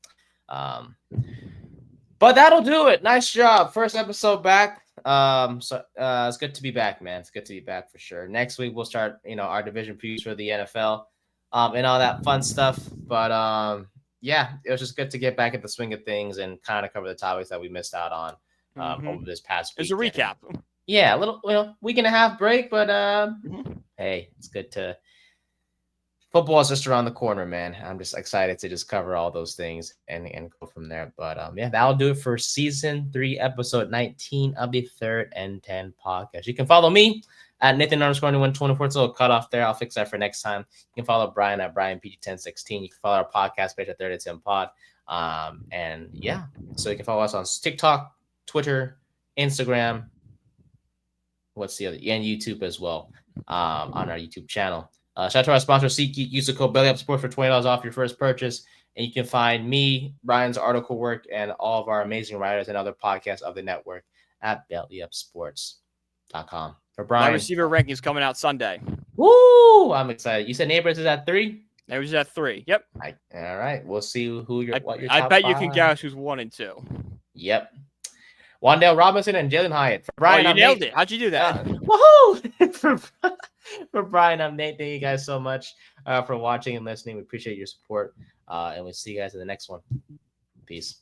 But that'll do it. Nice job. First episode back. It's good to be back, man. It's good to be back for sure. Next week we'll start, our division previews for the NFL, and all that fun stuff. But yeah, it was just good to get back at the swing of things and kind of cover the topics that we missed out on over this past week. It's a recap. Yeah, a little, week and a half break, but hey, it's good to. Football is just around the corner, man. I'm just excited to just cover all those things and go from there. But yeah, that'll do it for season 3, episode 19 of the 3rd and 10 podcast. You can follow me at Nathan_2124. It's a little cut off there. I'll fix that for next time. You can follow Brian at BrianPG1016. You can follow our podcast page at 3rd and 10 Pod. And yeah, so you can follow us on TikTok, Twitter, Instagram. What's the other? And YouTube as well, on our YouTube channel. Shout out to our sponsor, SeatGeek. Use the code BellyUpSports for $20 off your first purchase. And you can find me, Brian's article work, and all of our amazing writers and other podcasts of the network at BellyUpSports.com. For Brian. My receiver rankings coming out Sunday. Woo! I'm excited. You said Neighbors is at 3? Neighbors is at 3. Yep. All right. We'll see what your top I bet 5. you can guess who's 1 and 2. Yep. Wandale Robinson and Jalen Hyatt. For Brian, you nailed it. How'd you do that? Woohoo! For Brian, I'm Nate. Thank you guys so much for watching and listening. We appreciate your support. And we'll see you guys in the next one. Peace.